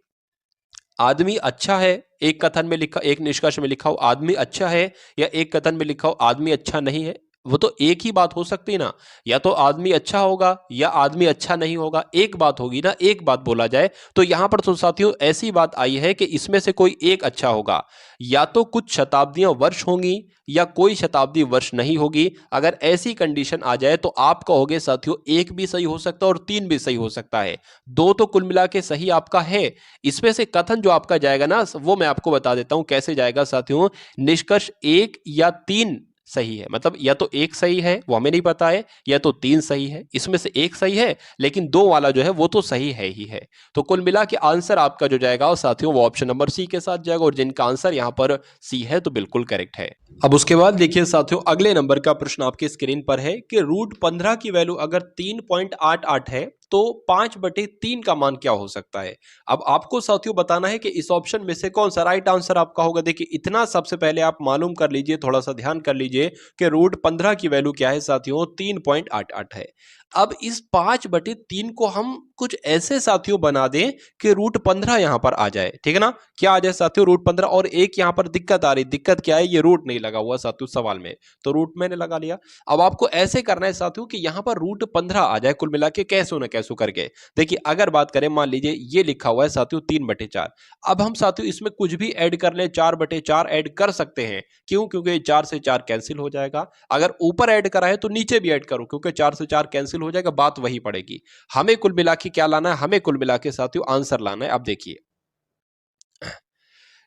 आदमी अच्छा है, एक कथन में लिखा, एक निष्कर्ष में लिखा हो आदमी अच्छा है, या एक कथन में लिखा हो आदमी अच्छा नहीं है, वो तो एक ही बात हो सकती है ना। या तो आदमी अच्छा होगा या आदमी अच्छा नहीं होगा, एक बात होगी ना, एक बात बोला जाए। तो यहां पर तो साथियों ऐसी बात आई है कि इसमें से कोई एक अच्छा होगा, या तो कुछ शताब्दियां वर्ष होंगी या कोई शताब्दी वर्ष नहीं होगी। अगर ऐसी कंडीशन आ जाए तो आप कहोगे साथियों एक भी सही हो सकता है और तीन भी सही हो सकता है, दो तो कुल मिला के सही आपका है। इसमें से कथन जो आपका जाएगा ना वो मैं आपको बता देता हूं कैसे जाएगा साथियों। निष्कर्ष एक या तीन सही है, मतलब या तो एक सही है वो हमें नहीं पता है, या तो तीन सही है। इसमें से एक सही है लेकिन दो वाला जो है वो तो सही है ही है। तो कुल मिला के आंसर आपका जो जाएगा साथियों वो ऑप्शन नंबर सी के साथ जाएगा, और जिनका आंसर यहां पर सी है तो बिल्कुल करेक्ट है। अब उसके बाद देखिए साथियों अगले नंबर का प्रश्न आपकी स्क्रीन पर है कि √15 की वैल्यू अगर 3.88 है तो 5/3 का मान क्या हो सकता है। अब आपको साथियों बताना है कि इस ऑप्शन में से कौन सा राइट आंसर आपका होगा। देखिए इतना सबसे पहले आप मालूम कर लीजिए, थोड़ा सा ध्यान कर लीजिए कि √15 की वैल्यू क्या है साथियों, 3.88 है। अब इस 5/3 को हम कुछ ऐसे साथियों बना दें कि √15 यहां पर आ जाए, ठीक है ना। क्या आ जाए साथियों √15, और एक यहां पर दिक्कत आ रही, दिक्कत क्या है, ये रूट नहीं लगा हुआ साथियों सवाल में, तो रूट मैंने लगा लिया। अब आपको ऐसे करना है साथियों कि यहां पर √15 आ जाए कुल मिला के कैसो न कैसो करके। देखिए अगर बात करें, मान लीजिए ये लिखा हुआ है साथियों 3/4, अब हम साथियों इसमें कुछ भी ऐड कर लें, 4/4 ऐड कर सकते हैं। क्यों? क्योंकि 4 से 4 कैंसिल हो जाएगा। अगर ऊपर ऐड करा है तो नीचे भी ऐड करो, क्योंकि 4 से 4 कैंसिल हो जाएगा, बात वही पड़ेगी। हमें कुल मिला के क्या लाना है, हमें कुल मिला के साथियों आंसर लाना है। अब देखिए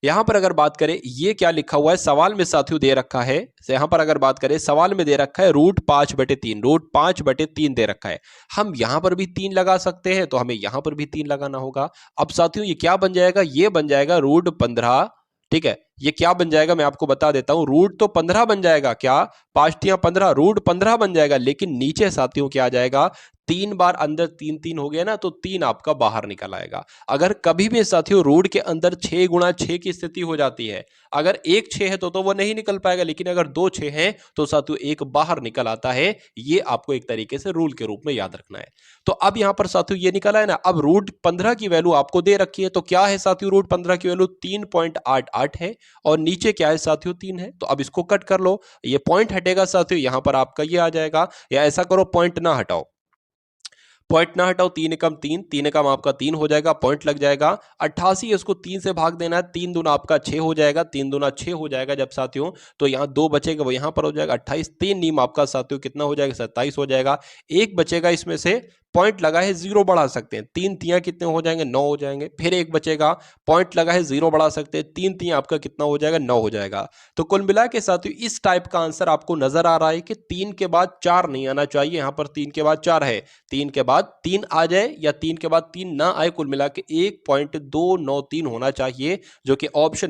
यहां पर अगर बात करें ये क्या लिखा हुआ है सवाल में साथियों दे रखा है, यहां पर अगर बात करें सवाल में दे रखा है √5/3, √5/3 दे रखा है। हम यहां पर भी 3 लगा सकते हैं तो हमें यहां पर भी 3 लगाना होगा। अब साथियों ये क्या बन जाएगा, ये बन जाएगा √15, ठीक है। ये क्या बन जाएगा मैं आपको बता देता हूं, रूट तो 15 बन जाएगा, क्या 5×3 = 15, √15 बन जाएगा। लेकिन नीचे साथियों क्या आ जाएगा, 3 बार अंदर 3 3 हो गया ना, तो 3 आपका बाहर निकल आएगा। अगर कभी भी साथियों रूट के अंदर 6×6 की स्थिति हो जाती है, अगर एक 6 है तो वो नहीं निकल पाएगा, लेकिन अगर 2 6 हैं तो साथियों एक बाहर निकल आता है। ये आपको एक तरीके से रूल के रूप में याद रखना है। तो अब यहां पर साथियों ये निकला है ना। अब √15 की वैल्यू आपको दे रखी है, तो क्या है साथियों √15 की वैल्यू 3.88 है, और नीचे क्या है साथियों 3 है। तो अब इसको कट कर लो, ये पॉइंट हटेगा साथियों, यहां पर आपका ये आ जाएगा। या ऐसा करो पॉइंट ना हटाओ, पॉइंट ना हटाओ, 3 एकम 3, 3 एकम आपका 3 हो जाएगा, पॉइंट लग जाएगा। 88 इसको 3 से भाग देना है, 3 दूना आपका 6 हो जाएगा, 3 दूना 6 हो जाएगा जब साथियों, तो यहाँ 2 बचेगा वो यहाँ पर हो जाएगा 28, 3 नीम आपका साथियों कितना हो जाएगा 27 हो जाएगा। एक बचेगा इसमें से, पॉइंट लगा है 0 बढ़ा सकते हैं, 3 तियां कितने हो जाएंगे 9 हो जाएंगे। फिर एक बचेगा, पॉइंट लगा है 0 बढ़ा सकते हैं, 3 तियां आपका कितना हो जाएगा 9 हो जाएगा। तो कुल मिला के साथियों इस टाइप का आंसर आपको नजर आ रहा है कि 3 के बाद 4 नहीं आना चाहिए, यहां पर 3 के बाद 4 है, 3 के बाद 3 आ जाए या 3 के बाद 3 ना आए, कुल मिला के 1.293 होना चाहिए, जो कि ऑप्शन